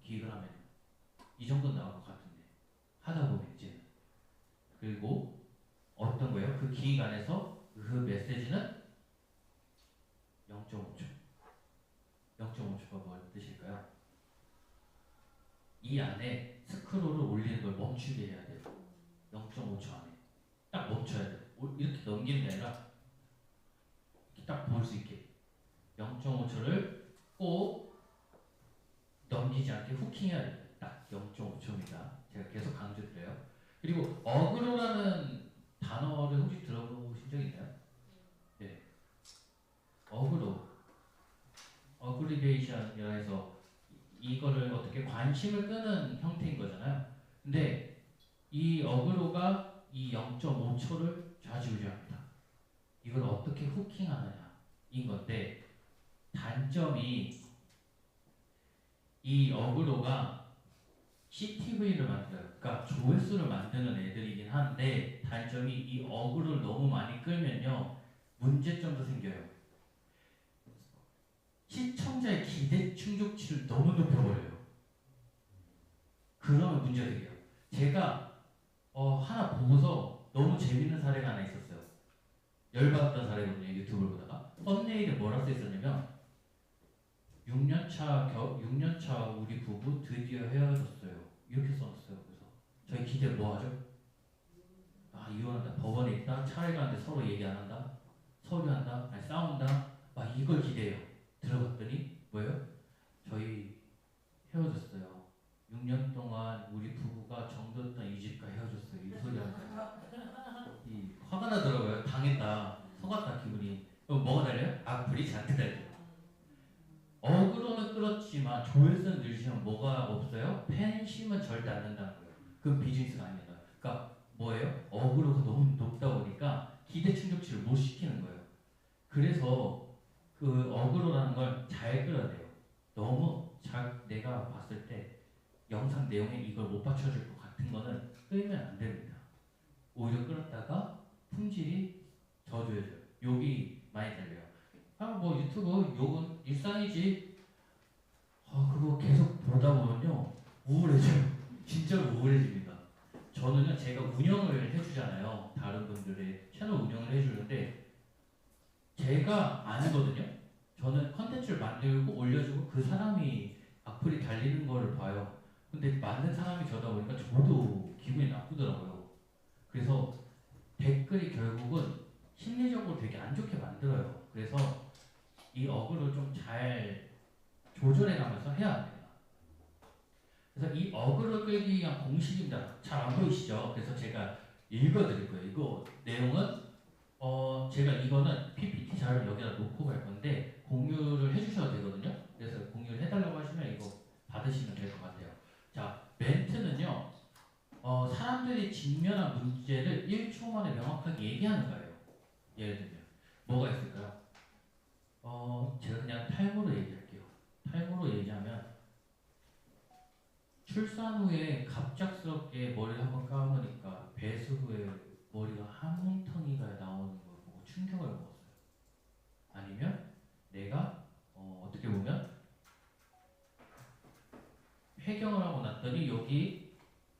기획을 하면 이 정도 나올 것 같은데 하다 보면 이제 그리고 어떤 거예요? 그 기획 안에서 그 메시지는 0.5초 0.5초가 뭘 뜻일까요? 이 안에 스크롤을 올리는 걸 멈추게 해야 돼요. 0.5초 안에 딱 멈춰야 돼요. 이렇게 넘기는 게 아니라 딱 볼 수 있게 0.5초를 꼭 넘기지 않게 후킹해야 돼요. 딱 0.5초입니다. 제가 계속 강조드려요. 그리고 어그로라는 단어를 혹시 들어보신 적 있나요? 네. 어그리게이션이라 해서 이거를 어떻게 관심을 끄는 형태인 거잖아요. 근데 이 어그로가 이 0.5초를 좌지우지합니다. 이걸 어떻게 후킹하느냐인 건데 단점이 이 어그로가 CTV를 만들어요. 그러니까 조회수를 만드는 애들이긴 한데 단점이 이 어그로를 너무 많이 끌면요 문제점도 생겨요. 시청자의 기대 충족치를 너무 높여버려요. 그러면 문제가 생겨요. 제가 하나 보고서 너무 재밌는 사례가 하나 있었어요. 열받았던 사례거든요. 유튜브를 보다가 썸네일에 뭐라 써 있었냐면 6년차 우리 부부 드디어 헤어졌어요. 이렇게 써놨어요. 그래서 저희 기대 뭐하죠? 이혼한다. 법원에 있다. 차례 가는데 서로 얘기 안 한다. 서류한다. 아니 싸운다. 막 이걸 기대해요. 들어갔더니 뭐예요? 저희 헤어졌어요. 6년 동안 우리 부부가 정들었던 이 집과 헤어졌어요. 이 소리 하니까 화가 나더라고요. 당했다. 속았다 기분이. 그럼 뭐가 달려요? 악플이 잔뜩 달려요. 어그로는 끌었지만 조회수는 늘리시면 뭐가 없어요? 팬심은 절대 안 된다는 거예요. 그건 비즈니스가 아닙니다. 그러니까 뭐예요? 어그로가 너무 높다 보니까 기대 충족치를 못 시키는 거예요. 그래서 그 어그로라는 걸 잘 끌어야 돼요. 너무 내가 봤을 때 영상 내용에 이걸 못 받쳐줄 것 같은 거는 끌면 안 됩니다. 오히려 끌었다가 품질이 저조해져요. 욕이 많이 달려요. 뭐 유튜브 욕은 일상이지. 그거 계속 보다 보면요 우울해져요. 진짜로 우울해집니다. 저는요 제가 운영을 해주잖아요. 다른 분들의 채널 운영을 해주는데 제가 아니거든요. 저는 컨텐츠를 만들고 올려주고 그 사람이 악플이 달리는 거를 봐요. 근데 만든 사람이 저다 보니까 저도 기분이 나쁘더라고요. 그래서 댓글이 결국은 심리적으로 되게 안 좋게 만들어요. 그래서 이 어그를 좀 잘 조절해 가면서 해야 합니다. 그래서 이 어그를 끌기 위한 공식입니다. 잘 안 보이시죠? 그래서 제가 읽어드릴 거예요. 이거 내용은 제가 이거는 PPT 자료를 여기다 놓고 갈 건데 공유를 해주셔도 되거든요. 그래서 공유를 해달라고 하시면 이거 받으시면 될 것 같아요. 자, 멘트는요. 사람들이 직면한 문제를 1초 만에 명확하게 얘기하는 거예요. 예를 들면 뭐가 있을까요? 제가 그냥 탈모로 얘기할게요. 탈모로 얘기하면 출산 후에 갑작스럽게 머리를 한번 감으니까 배수 후에 머리가 한 뭉텅이가 나오는 걸 보고 충격을 먹었어요. 아니면 내가 어떻게 보면 폐경을 하고 났더니 여기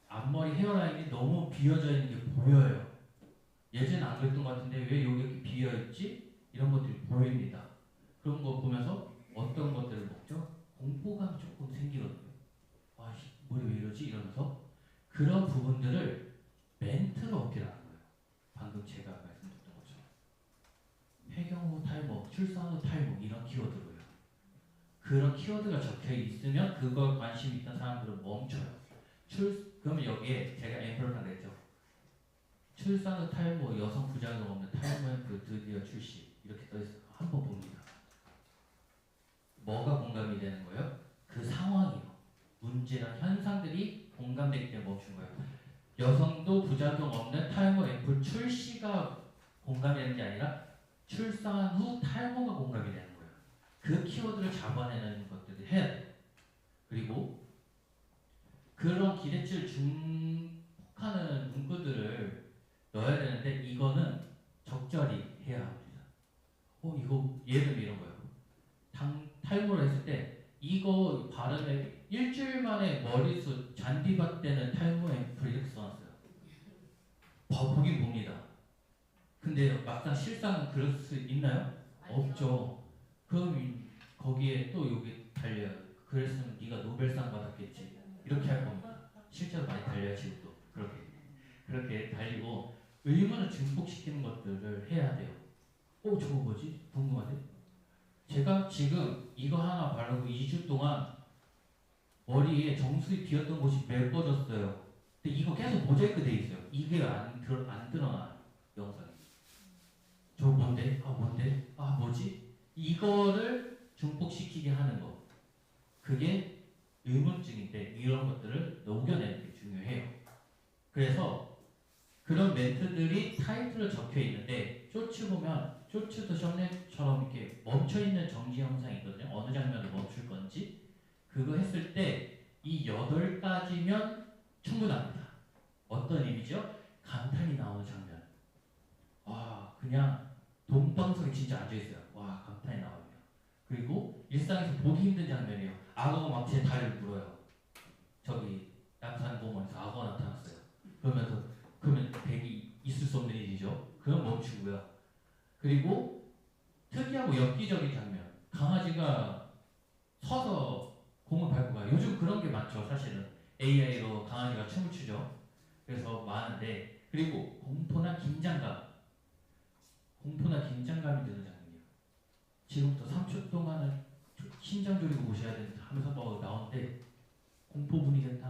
앞머리 헤어라인이 너무 비어져 있는 게 보여요. 예전에 안 그랬던 것 같은데 왜 여기 이렇게 비어있지? 이런 것들이 보입니다. 그런 거 보면서 어떤 것들을 먹죠? 공포감이 조금 생기거든요. 머리 왜 이러지? 이러면서 그런 부분들을 멘트로 어필하는 거예요. 방금 제가 말씀드렸던 것처럼 폐경 후 탈모, 출산 후 탈모 이런 키워드로요. 그런 키워드가 적혀 있으면 그걸 관심 있던 사람들은 멈춰요. 그러면 여기에 제가 앰플을 하나 냈죠. 출산 후 탈모, 여성 부작용 없는 탈모 앰플 드디어 출시 이렇게 써있어요. 한번 봅니다. 뭐가 공감이 되는 거예요? 그 상황이요. 문제나 현상들이 공감되기 때문에 멈춘 거예요. 여성도 부작용 없는 탈모 앰플 출시가 공감이 되는 게 아니라 출산 후 탈모가 공감이 되는 거예요. 그 키워드를 잡아내는 것들을 해야 돼요. 그리고 이거는 적절히 해야 합니다. 이거 예를 들면 이런 거예요. 탈모를 했을 때 이거 바르면 일주일 만에 머리숱 잔디밭 되는 탈모 앰플 이렇게 써놨어요. 보긴 봅니다. 근데 막상 실상은 그럴 수 있나요? 없죠. 그럼 거기에 또 여기 달려요. 그랬으면 네가 노벨상 받았겠지. 이렇게 할 겁니다. 실제로 많이 달려요. 지금도 그렇게 달리고 의문을 증폭시키는 것들을 해야 돼요. 저거 뭐지? 궁금하네. 제가 지금 이거 하나 바르고 2주 동안 머리에 정수리 비었던 곳이 멜꿔졌어요. 근데 이거 계속 모자이크 돼 있어요. 이게 안 드러나요. 영상이. 저 뭔데? 뭔데? 뭐지? 이거를 증폭시키게 하는 거. 그게 의문증인데 이런 것들을 녹여내는 게 중요해요. 그래서 그런 멘트들이 타이틀에 적혀 있는데 쇼츠 보면 쇼츠도 썸네일처럼 이렇게 멈춰있는 정지 영상이 있거든요. 어느 장면을 멈출 건지 그거 했을 때 이 8가지면 충분합니다. 어떤 의미죠? 감탄이 나오는 장면. 그냥 동방석에 진짜 앉아있어요. 감탄이 나오네요. 그리고 일상에서 보기 힘든 장면이에요. 악어가 막 제 다리를 물어요. 저기 양산공원에서 악어가 나타났어요. 그러면 되게 있을 수 없는 일이죠. 그건 멈추고요. 그리고 특이하고 엽기적인 장면. 강아지가 서서 공을 밟고 가요. 요즘 그런 게 많죠. 사실은 AI로 강아지가 춤을 추죠. 그래서 많은데 그리고 공포나 긴장감이 드는 장면이에요. 지금부터 3초 동안은 심장 졸이고 보셔야 된다 하면서 나오는데 공포 분위기가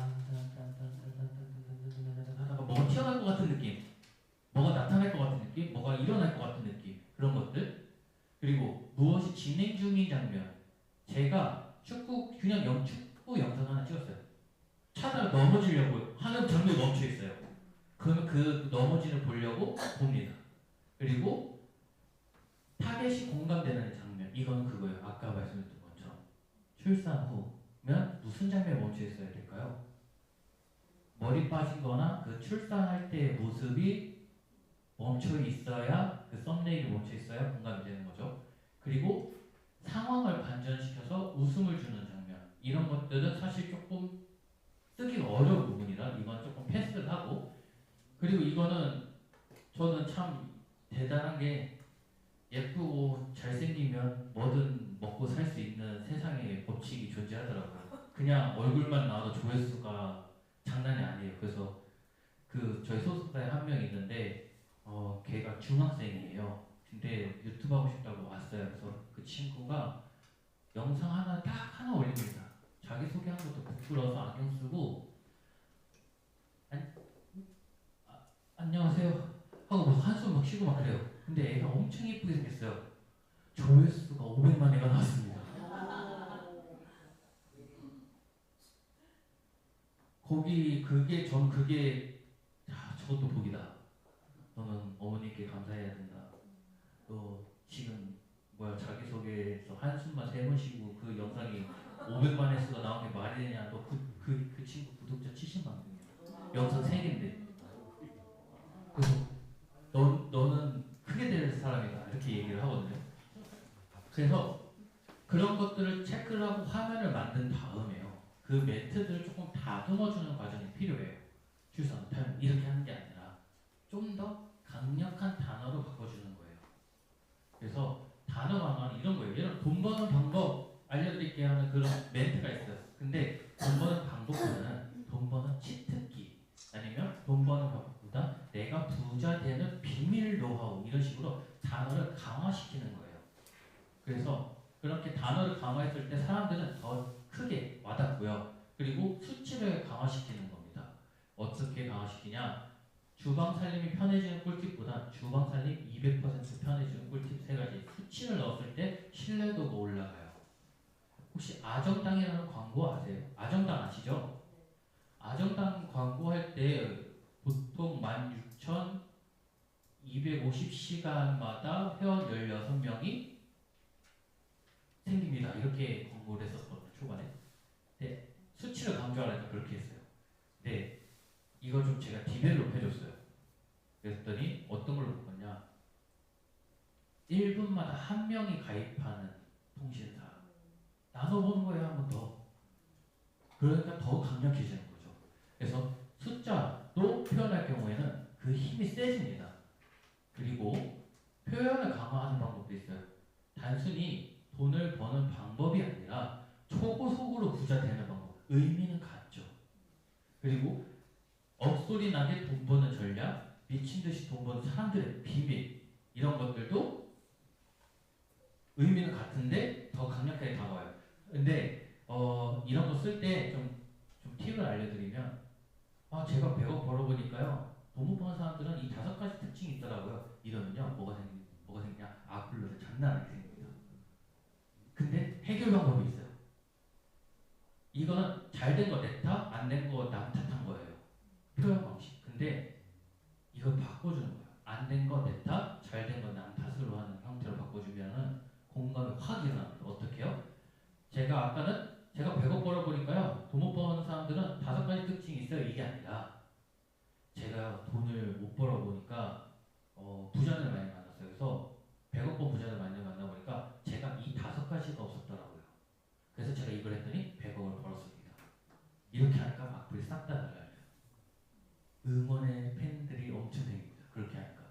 하다가 뭐가 튀어나올 것 같은 느낌, 뭐가 나타날 것 같은 느낌, 뭐가 일어날 것 같은 느낌, 그런 것들. 그리고 무엇이 진행 중인 장면. 제가 축구 영상 하나 찍었어요. 차다가 넘어지려고 하는 장면이 멈춰 있어요. 그러면 그 넘어지는 보려고 봅니다. 그리고 타겟이 공감되는 장면. 이건 그거예요. 아까 말씀드린 것처럼 출산 후면 무슨 장면에 멈춰 있어야 될까요? 머리 빠진 거나 그 출산할 때의 모습이 멈춰 있어야 그 썸네일이 멈춰 있어야 공감이 되는 거죠. 그리고 상황을 반전시켜서 웃음을 주는 장면. 이런 것들은 사실 조금 쓰기가 어려운 부분이라 이건 조금 패스를 하고, 그리고 이거는 저는 참 대단한 게 예쁘고 잘생기면 뭐든 먹고 살 수 있는 세상의 법칙이 존재하더라고요. 그냥 얼굴만 나와도 조회수가 장난이 아니에요. 그래서 저희 소속사에 한 명 있는데 걔가 중학생이에요. 근데 유튜브 하고 싶다고 왔어요. 그래서 그 친구가 영상 딱 하나 올립니다. 자기소개한 것도 부끄러워서 안경 쓰고 안녕하세요 하고 막 한숨 막 쉬고 막 그래요. 근데 애가 엄청 예쁘게 생겼어요. 조회수가 500만 회가 나왔습니다. 저는 저것도 복이다. 너는 어머니께 감사해야 된다. 또 지금 자기소개에서 한숨만 3번 쉬고 그 영상이 500만 회수가 나온 게 말이 되냐. 너 그 친구 구독자 70만 명이야. 영상 3개인데. 그래서 너는 크게 될 사람이다. 이렇게 얘기를 하거든요. 그래서 그런 것들을 체크를 하고 화면을 만든 다음에요. 그 멘트들을 조금 다듬어주는 과정이 필요해요. 출산, 탈모 이렇게 하는 게 아니라 좀 더 강력한 단어로 바꿔주는 거예요. 그래서 단어 강화는 이런 거예요. 예를 들어 돈 버는 방법 알려드릴게요 하는 그런 멘트가 있어요. 근데 돈 버는 방법보다는 돈 버는 치트키 아니면 돈 버는 방법보다 내가 부자 되는 비밀 노하우 이런 식으로 단어를 강화시키는 거예요. 그래서 그렇게 단어를 강화했을 때 사람들은 더 크게 와닿고요. 그리고 수치를 강화시키는 겁니다. 어떻게 강화시키냐? 주방 살림이 편해지는 꿀팁보다 주방 살림 200% 편해지는 꿀팁 3가지. 수치를 넣었을 때 신뢰도가 올라가요. 혹시 아정당이라는 광고 아세요? 아정당 아시죠? 아정당 광고할 때 보통 16,250시간마다 회원 16명이 생깁니다. 이렇게 광고를 했었거든요. 초반에. 네, 수치를 강조하려니까 그렇게 했어요. 네, 이걸 좀 제가 디벨롭 해줬어요. 그랬더니 어떤 걸로 바꿨냐? 1분마다 한 명이 가입하는 통신사. 나눠보는 거예요, 한 번 더. 그러니까 더 강력해지는 거죠. 그래서 숫자로 표현할 경우에는 그 힘이 세집니다. 그리고 표현을 강화하는 방법도 있어요. 단순히 돈을 버는 방법이 아니라 초고속으로 부자 되는 방법. 의미는 같죠. 그리고 억소리 나게 돈 버는 전략, 미친 듯이 돈 버는 사람들의 비밀, 이런 것들도 의미는 같은데 더 강력하게 다가와요. 근데 이런 거 쓸 때 좀 팁을 알려드리면, 제가 100억 벌어보니까요, 돈 못 버는 사람들은 이 5가지 특징이 있더라고요. 이러면요, 뭐가 생기냐? 악플러들 장난 아니게 생깁니다. 근데 해결 방법이 있어요. 이거는 잘 된 거 내 탓, 안 된 거 남 탓한 거예요. 표현 방식. 근데 이걸 바꿔주는 거예요. 안 된 거 내 탓, 잘 된 거 남 탓으로 하는 형태로 바꿔주면은 공감이 확 일어납니다. 어떻게 해요? 제가 아까는 제가 100억 벌어보니까요, 돈 못 버는 사람들은 5가지 특징이 있어요. 이게 아니라 제가 돈을 못 벌어보니까 부자를 많이 만났어요. 그래서 100억 번 부자를 많이 만나보니까 제가 이 5가지가 없었더라고요. 그래서 제가 이걸 했더니 100억을 벌었습니다. 이렇게 하니까 악플이 싹 다 달라요. 응원의 팬들이 엄청 생깁니다. 그렇게 하니까.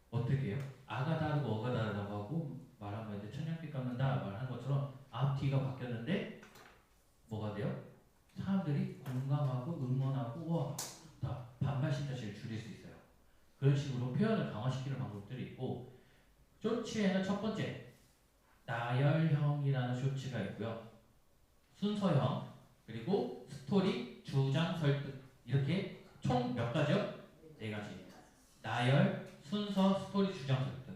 어떻게 해요? 아가 다르고 어가 다르다고 하고 말하면 이제 천냥빛 깎는다 말하는 것처럼 앞뒤가 바뀌었는데 뭐가 돼요? 사람들이 공감하고 응원하고 와 좋다. 반발 신자식을 줄일 수 있어요. 그런 식으로 표현을 강화시키는 방법들이 있고, 쇼츠에는 첫 번째 나열형이라는 쇼츠가 있고요. 순서형, 그리고 스토리, 주장, 설득, 이렇게 총 몇 가지요? 4가지. 나열, 순서, 스토리, 주장, 설득.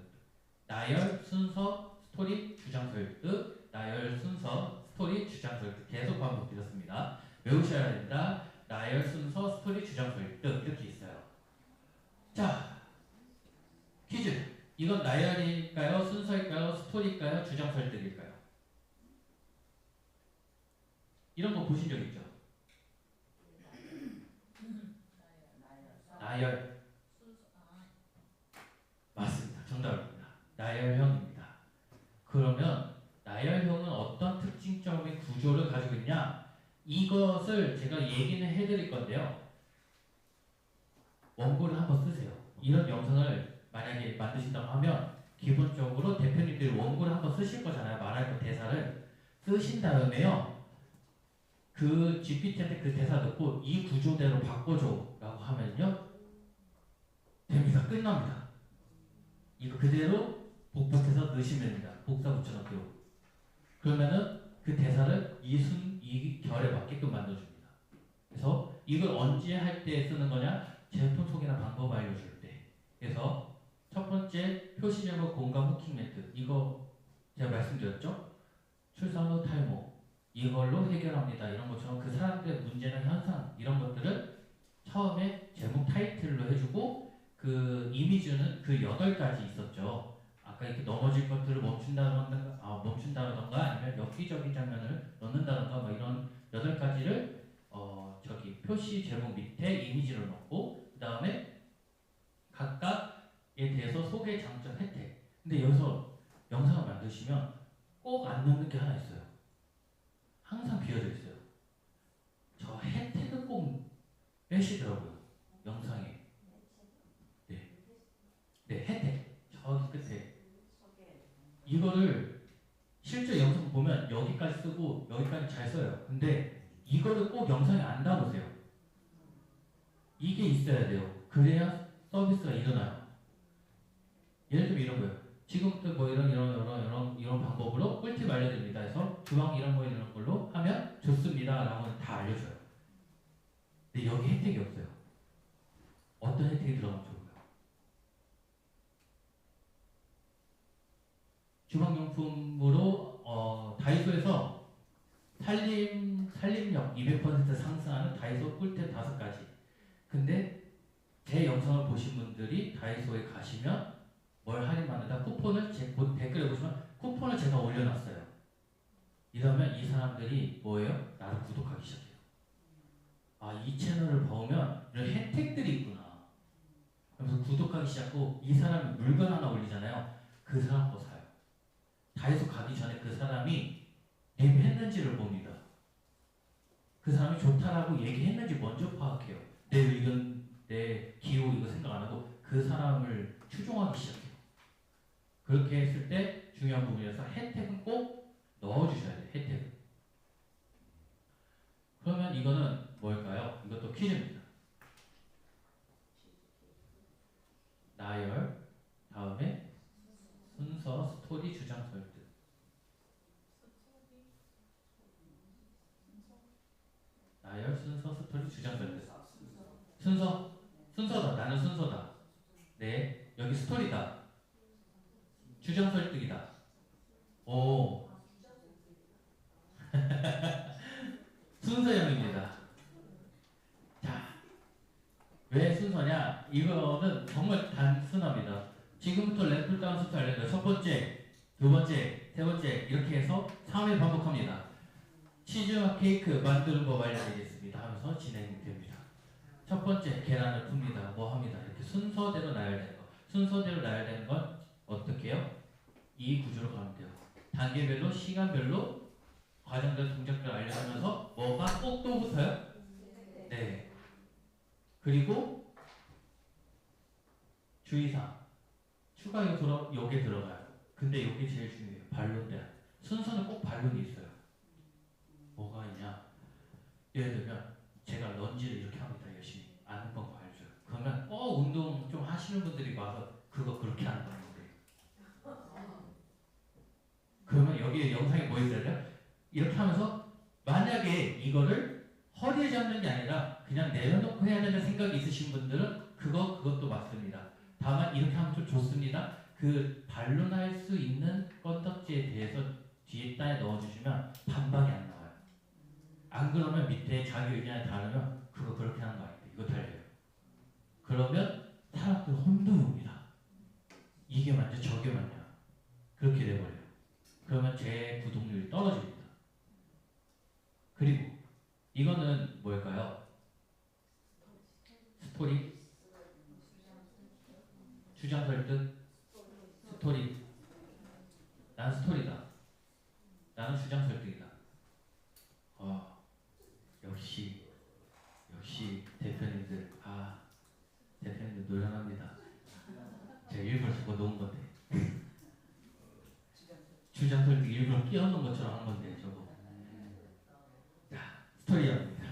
나열, 순서, 스토리, 주장, 설득. 나열, 순서, 스토리, 주장, 설득. 계속 반복드렸습니다. 외우셔야 된다. 나열, 순서, 스토리, 주장, 설득. 이렇게 있어요. 자, 퀴즈. 이건 나열일까요? 순서일까요? 스토리일까요? 주장, 설득일까요? 이런 거 보신 적 있죠? 나열. 맞습니다. 정답입니다. 나열형입니다. 그러면 나열형은 어떤 특징적인 구조를 가지고 있냐? 이것을 제가 얘기는 해드릴 건데요. 원고를 한번 쓰세요. 이런 영상을 만약에 만드신다고 하면 기본적으로 대표님들이 원고를 한번 쓰실 거잖아요. 말할 거 대사를 쓰신 다음에요. 그 GPT한테 그 대사 넣고 이 구조대로 바꿔줘 라고 하면요. 됩니다. 끝납니다. 이거 그대로 복붙해서 넣으시면 됩니다. 복사 붙여넣기로. 그러면은 그 대사를 이 결에 맞게끔 만들어줍니다. 그래서 이걸 언제 할 때 쓰는 거냐? 제품 소개나 방법 알려줄 때. 그래서 첫 번째 표시 제목 공감 후킹 멘트. 이거 제가 말씀드렸죠? 출산 후 탈모. 이걸로 해결합니다. 이런 것처럼 그 사람들의 문제나 현상 이런 것들을 처음에 제목 타이틀로 해주고 그 이미지는 그 8가지 있었죠. 아까 이렇게 넘어질 것들을 멈춘다던가 아니면 엽기적인 장면을 넣는다던가 뭐 이런 8가지를 저기 표시 제목 밑에 이미지를 넣고 그 다음에 각각에 대해서 소개, 장점, 혜택. 근데 여기서 영상을 만드시면 꼭 안 넣는 게 하나 있어요. 항상 비어져 있어요. 저 혜택을 꼭 빼시더라고요. 영상에. 네, 혜택. 저기 끝에. 이거를 실제 영상 보면 여기까지 쓰고 여기까지 잘 써요. 근데 이거를 꼭 영상에 안 담으세요. 이게 있어야 돼요. 그래야 서비스가 일어나요. 예를 들면 이런 거예요. 지금부터 뭐 이런 방법으로 꿀팁 알려드립니다. 해서 주방 이런 걸로 하면 좋습니다. 라고 다 알려줘요. 근데 여기 혜택이 없어요. 어떤 혜택이 들어가면 좋을까요? 주방용품으로 다이소에서 살림력 200% 상승하는 다이소 꿀팁 5가지. 근데 제 영상을 보신 분들이 다이소에 가시면 뭘 할인받는다? 쿠폰을 곧 댓글에 보시면 쿠폰을 제가 올려놨어요. 이러면 이 사람들이 뭐예요? 나를 구독하기 시작해요. 이 채널을 보면 이런 혜택들이 있구나. 그래서 구독 만족하기 시작하고 이 사람이 물건 하나 올리잖아요. 그 사람 거 사요. 다이소 가기 전에 그 사람이 리뷰했는지를 봅니다. 그 사람이 좋다라고 얘기했는지 먼저 파악해요. 내 의견, 내 기호 이거 생각 안 하고 그 사람을 추종하기 시작해요. 그렇게 했을 때 중요한 부분이라서 혜택은 꼭 넣어주셔야 돼요. 혜택은. 그러면 이거는 뭘까요? 이것도 퀴즈입니다. 나열, 다음에 순서, 스토리, 주장, 설득. 나열, 순서, 스토리, 주장, 설득. 순서다. 나는 순서다. 네, 여기 스토리다. 주장, 설득이다. 오, 순서형입니다. 자, 왜 순서냐? 이거는 정말 단순합니다. 지금부터 램프 다운부터 알려드려요. 첫 번째, 두 번째, 세 번째 이렇게 해서 3회 반복합니다. 치즈와 케이크 만드는 법 알려드리겠습니다 하면서 진행이 됩니다. 첫 번째, 계란을 풉니다. 뭐 합니다. 이렇게 순서대로 나열되는 거. 순서대로 나열되는 건 어떻게 해요? 이 구조로 가면 돼요. 단계별로, 시간별로 과정별, 동작별 알려주면서 뭐가 꼭 또 붙어요? 네. 그리고 주의사항. 추가 요게 들어가요. 근데 이게 제일 중요해요. 반론대안. 순서는 꼭 반론이 있어요. 뭐가 있냐? 예를 들면 제가 런지를 이렇게 합니다. 열심히. 아는 건 알죠. 그러면 운동 좀 하시는 분들이 와서 그거 그렇게 하는 건데. 그러면 여기 영상에 뭐 있어요? 이렇게 하면서 만약에 이거를 허리에 잡는 게 아니라 그냥 내려놓고 해야 되는 생각이 있으신 분들은 그것도 맞습니다. 다만 이렇게 하면 좀 좋습니다. 그 반론할 수 있는 건덕지에 대해서 뒤에 따에 넣어주시면 반박이 안 나와요. 안 그러면 밑에 자기 의견에 다르면 그거 그렇게 하는 거 아닌데 이거 달려요. 그러면 사람들 혼동이 옵니다. 이게 맞냐 저게 맞냐 그렇게 돼버려요. 그러면 제 구독률이 떨어집니다. 그리고 이거는 뭘까요? 스토리, 주장 설득, 스토리. 난 스토리다. 나는 주장 설득이다. 역시 대표님들 대표님들 노련합니다. 제가 일부러 저거 놓은 건데 주장 설득 일부러 끼워놓은 것처럼 한 건데 저거. 자, 스토리입니다.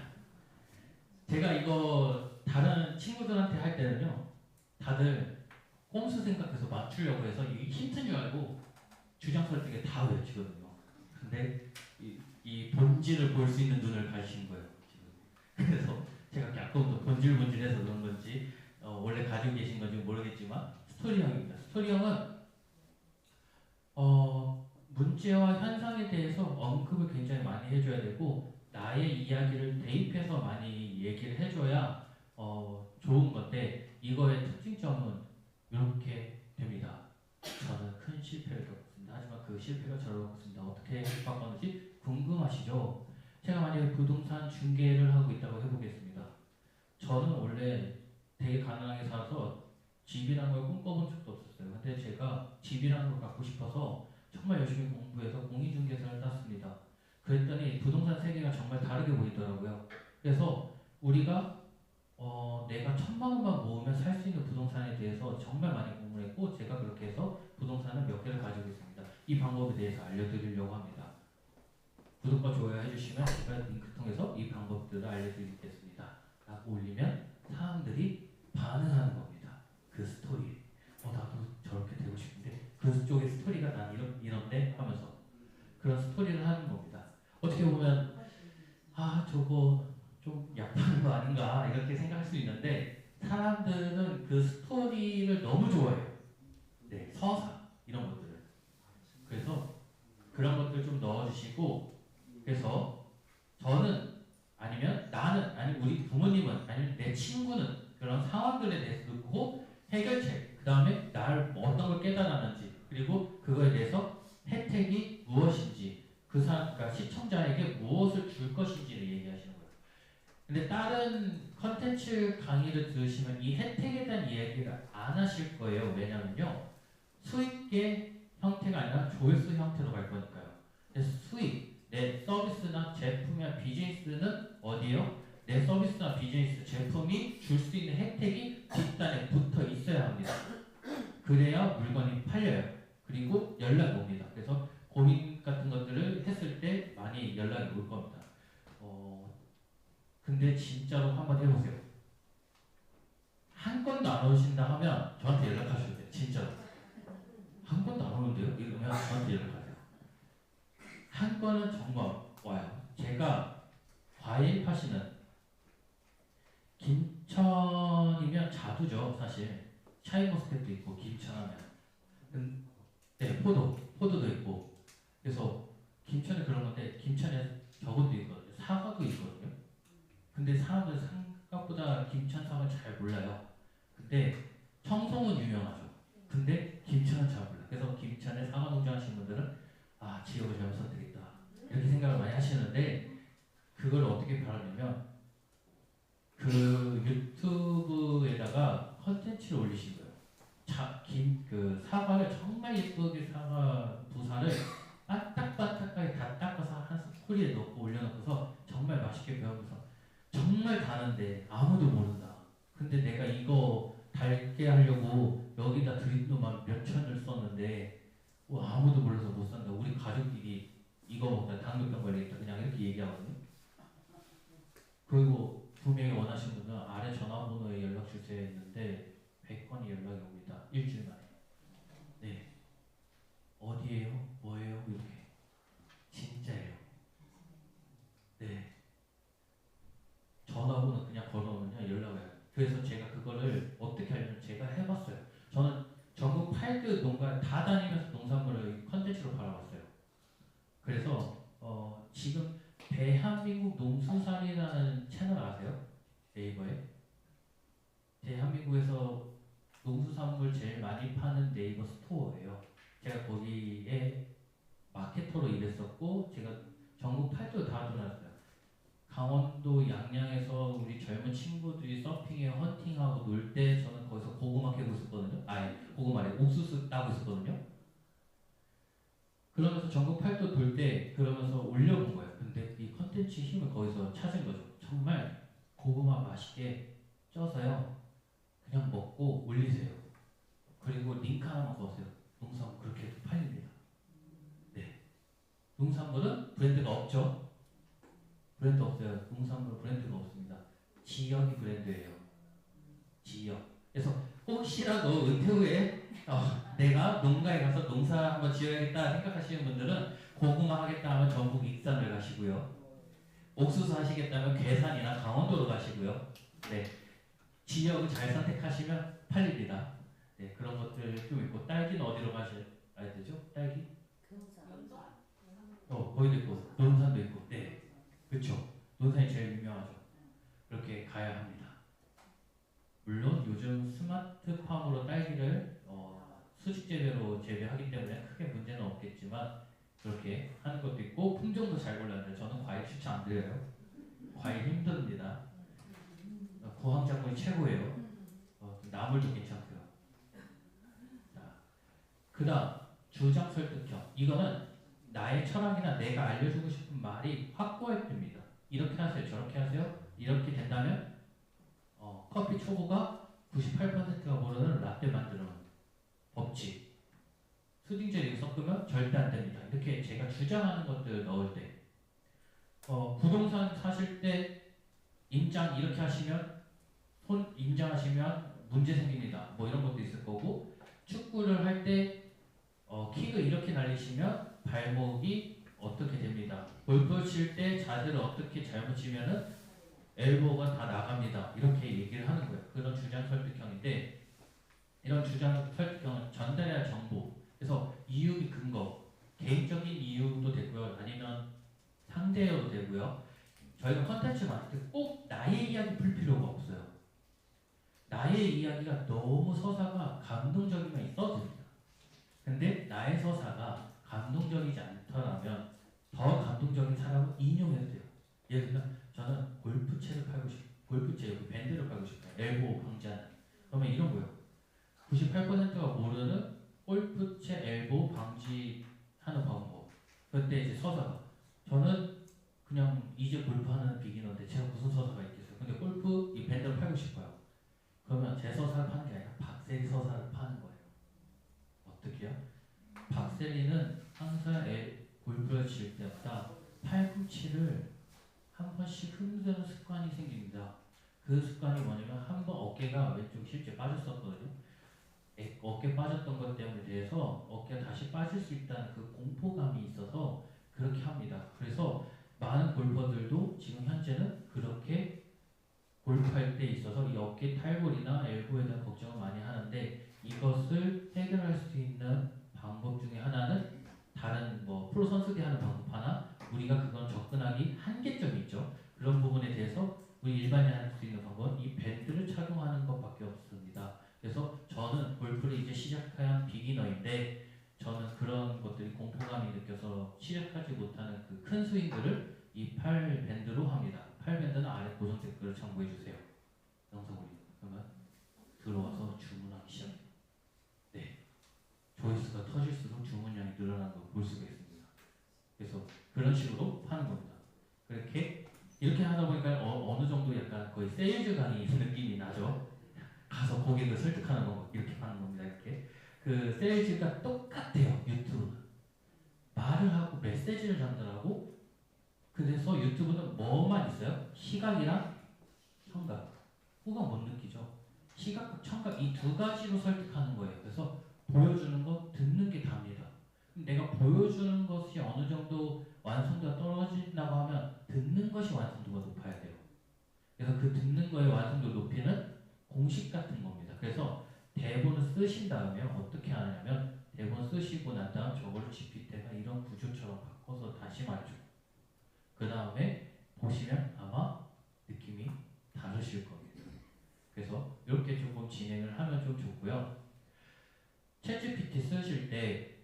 제가 이거 다른 친구들한테 할 때는요, 다들 꼼수 생각해서 맞추려고 해서 이게 힌트인 줄 알고 주장 설득에 다 외치거든요. 근데 이 본질을 볼 수 있는 눈을 가지신 거예요. 지금. 그래서 제가 약간 더 본질해서 그런 건지 원래 가지고 계신 건지 모르겠지만 스토리형입니다. 스토리형은 문제와 현상에 대해서 언급을 굉장히 많이 해줘야 되고 나의 이야기를 대입해서 많이 얘기를 해줘야 좋은 건데 이거의 특징점은 이렇게 됩니다. 저는 큰 실패를 겪었습니다. 하지만 그 실패가 저를 겪었습니다. 어떻게 바꿨는지 궁금하시죠? 제가 만약에 부동산 중개를 하고 있다고 해보겠습니다. 저는 원래 되게 가난하게 살아서 집이라는 걸 꿈꿔본 적도 없었어요. 근데 제가 집이라는 걸 갖고 싶어서 정말 열심히 공부해서 공인중개사를 땄습니다. 그랬더니 부동산 세계가 정말 다르게 보이더라고요. 그래서 우리가 내가 1,000만 원만 모으면 살 수 있는 부동산에 대해서 정말 많이 공부를 했고 제가 그렇게 해서 부동산을 몇 개를 가지고 있습니다. 이 방법에 대해서 알려드리려고 합니다. 구독과 좋아요 해주시면 제가 링크 통해서 이 방법들을 알려드리겠습니다. 라고 올리면 사람들이 반응하는 겁니다. 그 스토리에. 나도 저렇게 되고 싶은데 그쪽의 스토리가 난 이런데 하면서 그런 스토리를 하는 겁니다. 어떻게 보면 저거 좀 약한 거 아닌가 이렇게 생각할 수 있는데 사람들은 그 스토리를 너무 좋아해요. 네, 서사 이런 것들을. 그래서 그런 것들 좀 넣어주시고 그래서 저는 아니면 나는 아니면 우리 부모님은 아니면 내 친구는 그런 상황들에 대해서 듣고 해결책 그 다음에 나를 어떤 걸 깨달았는지 그리고 그거에 대해서 혜택이 무엇인지 그러니까 시청자에게 무엇을 줄 것인지를 얘기하시는 거예요. 근데 다른 컨텐츠 강의를 들으시면 이 혜택에 대한 이야기를 안 하실 거예요. 왜냐면요. 수익의 형태가 아니라 조회수 형태로 갈 거니까요. 그래서 수익, 내 서비스나 제품이나 비즈니스는 어디요? 내 서비스나 비즈니스, 제품이 줄 수 있는 혜택이 뒷단에 붙어 있어야 합니다. 그래야 물건이 팔려요. 그리고 연락이 옵니다. 그래서 고민 같은 것들을 했을 때 많이 연락이 올 겁니다. 근데 진짜로 한번 해보세요. 한 건도 안 오신다 하면 저한테 연락하셔도 돼요. 진짜로. 한 건도 안 오는데요? 이러면 저한테 연락하세요. 한 건은 정말 와요. 제가 과일 파시는 김천이면 자두죠, 사실. 샤인머스켓도 있고 김천하면. 네, 포도도 있고. 그래서 김천에 그런 건데 김천에 저것도 있거든요. 사과도 있거든요. 근데 사람들 생각보다 김천 사과를 잘 몰라요. 근데 청송은 유명하죠. 근데 김천은 잘 몰라요. 그래서 김천에 사과 농장 하시는 분들은 아, 지역을 잘못 선택했다. 이렇게 생각을 많이 하시는데 그걸 어떻게 바라냐면 그 유튜브에다가 컨텐츠를 올리신 거예요. 그 사과를 정말 예쁘게 사과 부사를 바짝바짝하게 다 닦아서 한 소리에 넣고 올려놓고서 정말 맛있게 배우면서 정말 다는데 아무도 모른다. 근데 내가 이거 달게 하려고 여기다 드립도만 몇 천을 썼는데 아무도 몰라서 못 산다. 우리 가족끼리 이거 먹다 당뇨병 걸리겠다. 그냥 이렇게 얘기하거든요. 그리고 분명히 원하시는 분은 아래 전화번호에 연락 주세요 했는데 100건이 연락이 옵니다. 일주일 만에. 네. 어디에요? 뭐예요? 이렇게. 진짜예요. 네. 전화번호 그냥 걸어놓으면 연락을 해요. 그래서 제가 그거를 어떻게 하려면 제가 해봤어요. 저는 전국 8개 농가 다 다니면서 농산물을 컨텐츠로 바라봤어요. 그래서 지금 대한민국 농수산이라는 채널 아세요? 네이버에? 대한민국에서 농수산물 제일 많이 파는 네이버 스토어예요. 제가 거기에 마케터로 일했었고 제가 전국 8도 다 돌았어요. 강원도 양양에서 우리 젊은 친구들이 서핑에 헌팅하고 놀 때 저는 거기서 고구마 캐고 있었거든요. 고구마래 옥수수 따고 있었거든요. 그러면서 전국 8도 돌 때 그러면서 올려본 거예요. 근데 이 컨텐츠 힘을 거기서 찾은 거죠. 정말 고구마 맛있게 쪄서요. 그냥 먹고 올리세요. 그리고 링크 하나만 넣으세요. 농산물 그렇게 해도 팔립니다. 네. 농산물은 브랜드가 없죠. 브랜드 없어요. 농산물 브랜드가 없습니다. 지역이 브랜드예요. 지역. 그래서 혹시라도 은퇴 후에 내가 농가에 가서 농사 한번 지어야겠다 생각하시는 분들은 고구마 하겠다 하면 전북 익산을 가시고요. 옥수수 하시겠다면 괴산이나 강원도로 가시고요. 네. 지역을 잘 선택하시면 팔립니다. 네, 그런 것들 좀 있고 딸기는 어디로 가셔야 되죠? 딸기? 거기도 있고 논산도 있고 네, 그렇죠. 논산이 제일 유명하죠. 그렇게 가야 합니다. 물론 요즘 스마트팜으로 딸기를 수직 재배로 재배하기 때문에 크게 문제는 없겠지만 그렇게 하는 것도 있고 품종도 잘 골라야 돼요. 저는 과일 추천 안 드려요. 과일 힘듭니다. 고황작물이 최고예요. 나물도 괜찮고요. 그 다음 주장 설득형. 이거는 나의 철학이나 내가 알려주고 싶은 말이 확고할 때입니다. 이렇게 하세요. 저렇게 하세요. 이렇게 된다면 커피 초보가 98%가 모르는 라떼 만드는 법칙. 수딩젤 이거 섞으면 절대 안 됩니다. 이렇게 제가 주장하는 것들 넣을 때 부동산 사실 때 임장 이렇게 하시면 임장하시면 문제 생깁니다. 뭐 이런 것도 있을 거고 축구를 할 때 킥을 이렇게 날리시면 발목이 어떻게 됩니다. 골프 칠 때 자세를 어떻게 잘못 치면은 엘보가 다 나갑니다. 이렇게 얘기를 하는 거예요. 그런 주장 설득형인데 이런 주장 설득형은 전달해야 할 정보. 그래서 이유기 근거, 개인적인 이유도 되고요. 아니면 상대여도 되고요. 저희가 컨텐츠 만들 때 꼭 나의 이야기 풀 필요가 없어요. 나의 이야기가 너무 서사가 감동적이면 있어도 됩니다. 근데 나의 서사가 감동적이지 않더라면 더 감동적인 사람을 인용해도 돼요. 예를 들면 저는 골프채를 팔고 골프채 여기 밴드를 팔고 싶어요. 엘보 방지하는. 그러면 이런 거예요. 98%가 모르는 골프채 엘보 방지하는 방법. 그때 이제 서사가 저는 그냥 이제 골프하는 비기너인데 제가 무슨 서사가 있겠어요. 근데 골프 이 밴드를 팔고 싶어요. 그러면 제 서사를 파는 게 아니라 박세리 서사를 파는 거예요. 어떻게요? 박세리는 항상 골프를 칠 때마다 팔꿈치를 한 번씩 흔드는 습관이 생깁니다. 그 습관이 뭐냐면 한 번 어깨가 왼쪽 실제 빠졌었거든요. 어깨 빠졌던 것 때문에 대해서 어깨가 다시 빠질 수 있다는 그 공포감이 있어서 그렇게 합니다. 그래서 많은 골퍼들도 지금 현재는 그렇게 골프할 때 있어서 이 어깨 탈골이나 엘보에 대한 걱정을 많이 하는데 이것을 해결할 수 있는 방법 중에 하나는 다른 뭐 프로 선수들이 하는 방법 하나 우리가 그건 접근하기 한계점이 있죠. 그런 부분에 대해서 우리 일반인이 할 수 있는 방법은 이 밴드를 착용하는 것밖에 없습니다. 그래서 저는 골프를 이제 시작한 비기너인데 저는 그런 것들이 공포감이 느껴서 시작하지 못하는 그 큰 스윙들을 이 팔 밴드로 합니다. 팔 밴드는 아래 고정 댓글을 참고해 주세요. 영상 올리고 그러면 들어와서 주문하기 시작해요. 네, 조회수가 터질수록 주문량이 늘어나는 걸 볼 수가 있습니다. 그래서 그런 식으로 파는 겁니다. 이렇게 하다 보니까 어느 정도 약간 거의 세일즈 강의 느낌이 나죠. 가서 고객을 설득하는 거 이렇게 하는 겁니다. 이렇게 그 세일즈가 똑같아요. 유튜브는 말을 하고 메시지를 전달하고 그래서 유튜브는 뭐만 있어요? 시각이랑 청각. 호감 못 느끼죠. 시각과 청각 이 두 가지로 설득하는 거예요. 그래서 보여주는 거 듣는 게 답니다. 내가 보여주는 것이 어느 정도 완성도가 떨어진다고 하면 듣는 것이 완성도가 높아야 돼요. 그래서 그 듣는 거의 완성도를 높이는 공식 같은 겁니다. 그래서 대본을 쓰신 다음에 어떻게 하냐면 대본 쓰시고 난 다음 저거를 GPT가 이런 구조처럼 바꿔서 다시 말해줘. 그 다음에 보시면 아마 느낌이 다르실 겁니다. 그래서 이렇게 조금 진행을 하면 좀 좋고요. 챗GPT 쓰실 때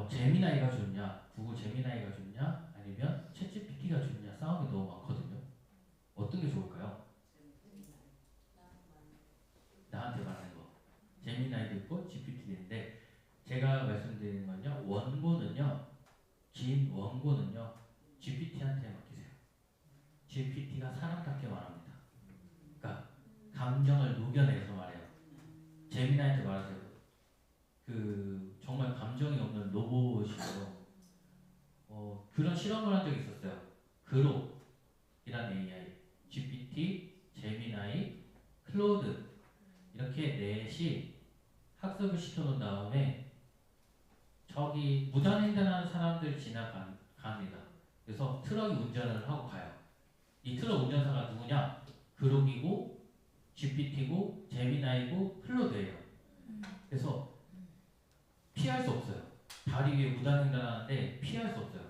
제미나이가 좋냐, 구글 제미나이가 좋냐, 아니면 챗GPT가 좋냐 싸움이 너무 많거든요. 어떤 게 좋을까요? 나한테 말하는 거. 제미나이도 있고 GPT도 있는데 제가 말씀드리는 건요. 원고는요. 긴 원고는요. GPT한테 맡기세요. GPT가 사람답게 말합니다. 그러니까 감정을 녹여내서 말해요. 제미나이한테 말하세요. 정말 감정이 없는 로봇이에요. 그런 실험을 한 적이 있었어요. 그록이란 AI, GPT, 제미나이, 클로드 이렇게 넷이 학습을 시켜놓은 다음에 저기 무단횡단하는 사람들 지나갑니다. 그래서 트럭이 운전을 하고 가요. 이 트럭 운전사가 누구냐? 그록이고 GPT고 제미나이고 클로드예요. 그래서 피할 수 없어요. 다리 위에 무단횡단하는데 피할 수 없어요.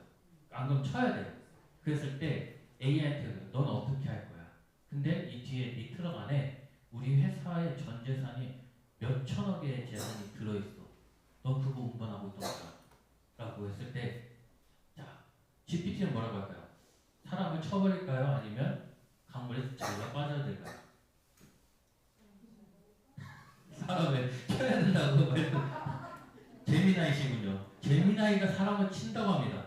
안 그러면 쳐야 돼요. 그랬을 때 AI한테 넌 어떻게 할 거야? 근데 이 뒤에 이 트럭 안에 우리 회사의 전 재산이 몇 천억의 재산이 들어있어. 너 그거 운반하고 있던 거야. 라고 했을 때 자, GPT는 뭐라고 할까요? 사람을 쳐버릴까요? 아니면 강물에 자기가 빠져야 될까요? 사람을 쳐야 된다고 말씀. 제미나이시군요. 제미나이가 사람을 친다고 합니다.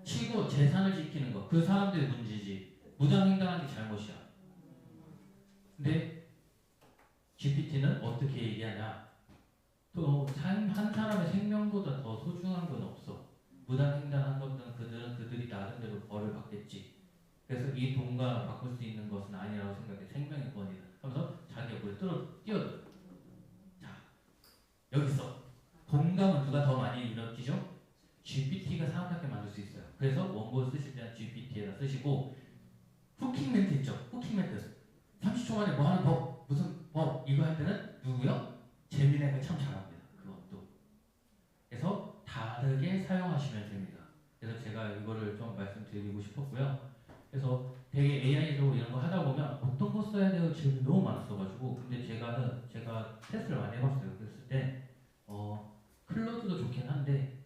치고 재산을 지키는 거. 그 사람들의 문제지. 무단횡단하는 게 잘못이야. 근데 GPT는 어떻게 얘기하냐? 또 한 사람의 생명보다 더 소중한 건 없어. 무단횡단한 것들은 그들이 나름대로 벌을 받겠지. 그래서 이 돈과 바꿀 수 있는 것은 아니라고 생각해. 생명의 권이다. 하면서 자기가 물에 뛰어들어. 자, 여기서 공감은 누가 더 많이 일으키죠? GPT가 사람답게 만들 수 있어요. 그래서 원고를 쓰실 때는 GPT에다 쓰시고 후킹 멘트 있죠? 후킹 멘트. 30초 만에 뭐 하는 법, 무슨 법 이거 할 때는 누구요? 제미나이가 참 잘합니다. 그것도. 그래서 다르게 사용하시면 됩니다. 그래서 제가 이거를 좀 말씀드리고 싶었고요. 그래서 되게 AI로 이런 거 하다 보면 어떤 거 써야 되는 질문이 너무 많았어가지고 근데 제가 테스트를 많이 해봤어요. 그랬을 때 클로드도 좋긴 한데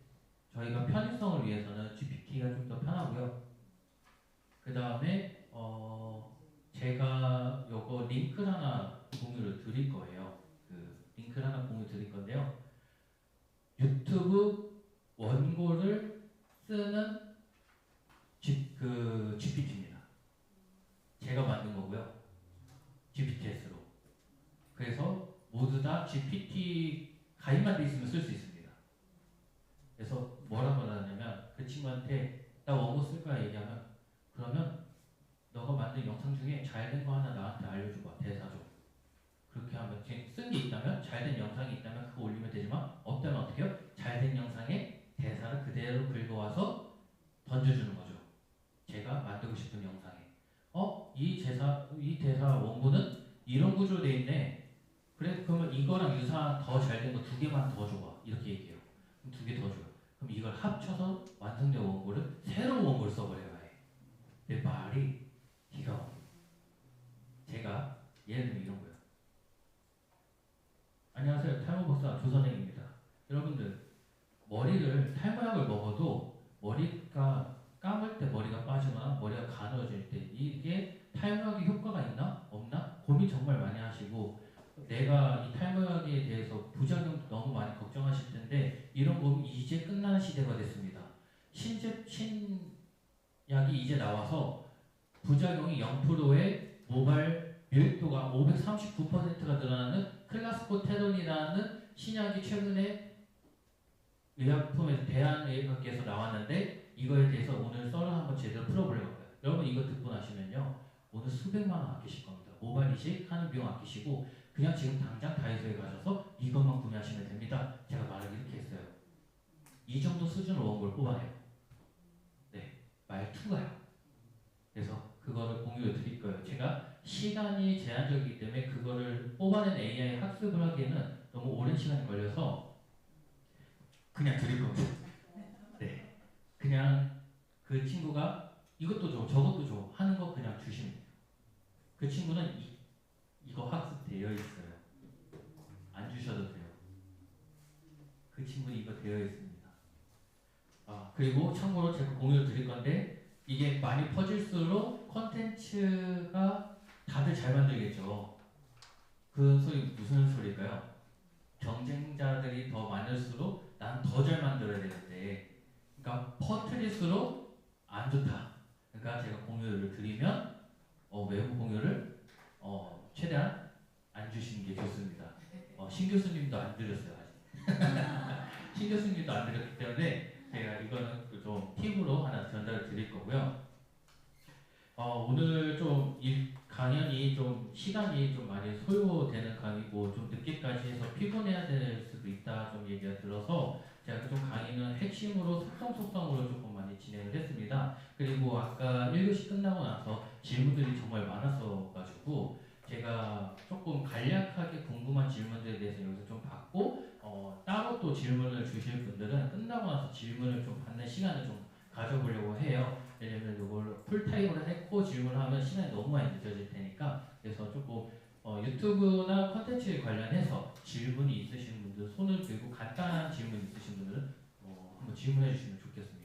저희가 편의성을 위해서는 GPT가 좀 더 편하고요. 그 다음에 전에 제가 요거 링크를 하나 공유를 드릴 거예요. 그 링크를 하나 공유 드릴 건데요. 유튜브 원고를 쓰는 GPT입니다. 제가 만든 거고요. GPTS로. 그래서 모두 다 GPT 가입만 돼 있으면 쓸 수 있습니다. 그래서 뭐라고 하냐면 그 친구한테 나 원고 쓸 거야 얘기하면 그러면 너가 만든 영상 중에 잘 된 거 하나 나한테 알려줘봐. 대사 좀. 그렇게 하면 쓴 게 있다면 잘된 영상이 있다면 그거 올리면 되지만 없다면 어떻게 해요? 잘된 영상에 대사를 그대로 긁어와서 던져주는 거죠. 제가 만들고 싶은 영상에 이 대사 원고는 이런 구조로 돼 있네. 그래 그러면 이거랑 유사한 더 잘된 거 두 개만 더 줘봐. 이렇게 얘기해요. 그럼 두 개 더 줘요. 그럼 이걸 합쳐서 완성된 원고를 새로운 원고를 써버려요. 아예. 내 말이 기가 막혀요. 제가 예를 들면 이런 거예요. 안녕하세요. 탈모 박사 조선행입니다. 여러분들 머리를 탈모약을 먹어도 머리가 감을 때 머리가 빠지거나 머리가 가늘어질 때 이게 탈모약의 효과가 있나 없나 고민 정말 많이 하시고 내가 이 탈모약에 대해서 부작용 너무 많이 걱정하실 텐데 이런 고민 이제 끝나는 시대가 됐습니다. 신약이 이제 나와서 부작용이 0%의 모발 밀도가 539%가 늘어나는 클라스코테론이라는 신약이 최근에 의약품에서 대한의학계에서 나왔는데 이거에 대해서 오늘 썰을 한번 제대로 풀어보려고 해요. 여러분 이거 듣고 나시면요 오늘 수백만 원 아끼실 겁니다. 모발 이식 하는 비용 아끼시고 그냥 지금 당장 다이소에 가셔서 이것만 구매하시면 됩니다. 제가 말을 이렇게 했어요. 이 정도 수준으로 원고를 뽑아내요. 네, 말투가요. 그래서 그거를 공유해 드릴 거예요. 제가 시간이 제한적이기 때문에 그거를 뽑아낸 AI 학습을 하기에는 너무 오랜 시간이 걸려서 그냥 드릴 겁니다. 네. 그냥 그 친구가 이것도 줘, 저것도 줘 하는 거 그냥 주시면 돼요. 그 친구는 이거 학습되어 있어요. 안 주셔도 돼요. 그 친구는 이거 되어 있습니다. 그리고 참고로 제가 공유를 드릴 건데 이게 많이 퍼질수록 컨텐츠가 다들 잘 만들겠죠. 그 소리 무슨 소리일까요? 경쟁자들이 더 많을수록 난 더 잘 만들어야 되는데 그러니까 퍼뜨릴수록 안 좋다. 그러니까 제가 공유를 드리면 외부 공유를 최대한 안 주시는 게 좋습니다. 신 교수님도 안 드렸어요 아직. 신 교수님도 안 드렸기 때문에 제가 이거는 좀 팁으로 하나 전달을 드릴 거고요. 오늘 좀 이 강연이 좀 시간이 좀 많이 소요되는 강의고 좀 늦게까지 해서 피곤해야 될 수도 있다 좀 얘기가 들어서 제가 좀 강의는 핵심으로 속성으로 조금 많이 진행을 했습니다. 그리고 아까 1교시 끝나고 나서 질문들이 정말 많았어 가지고 제가 조금 간략하게 궁금한 질문들에 대해서 여기서 좀 받고 따로 또 질문을 주실 분들은 끝나고 나서 질문을 좀 받는 시간을 좀 가져보려고 해요. 왜냐면 이걸 풀타임으로 했고 질문을 하면 시간이 너무 많이 늦어질 테니까 그래서 조금 유튜브나 컨텐츠에 관련해서 질문이 있으신 분들 손을 들고 간단한 질문 있으신 분들은 한번 질문해 주시면 좋겠습니다.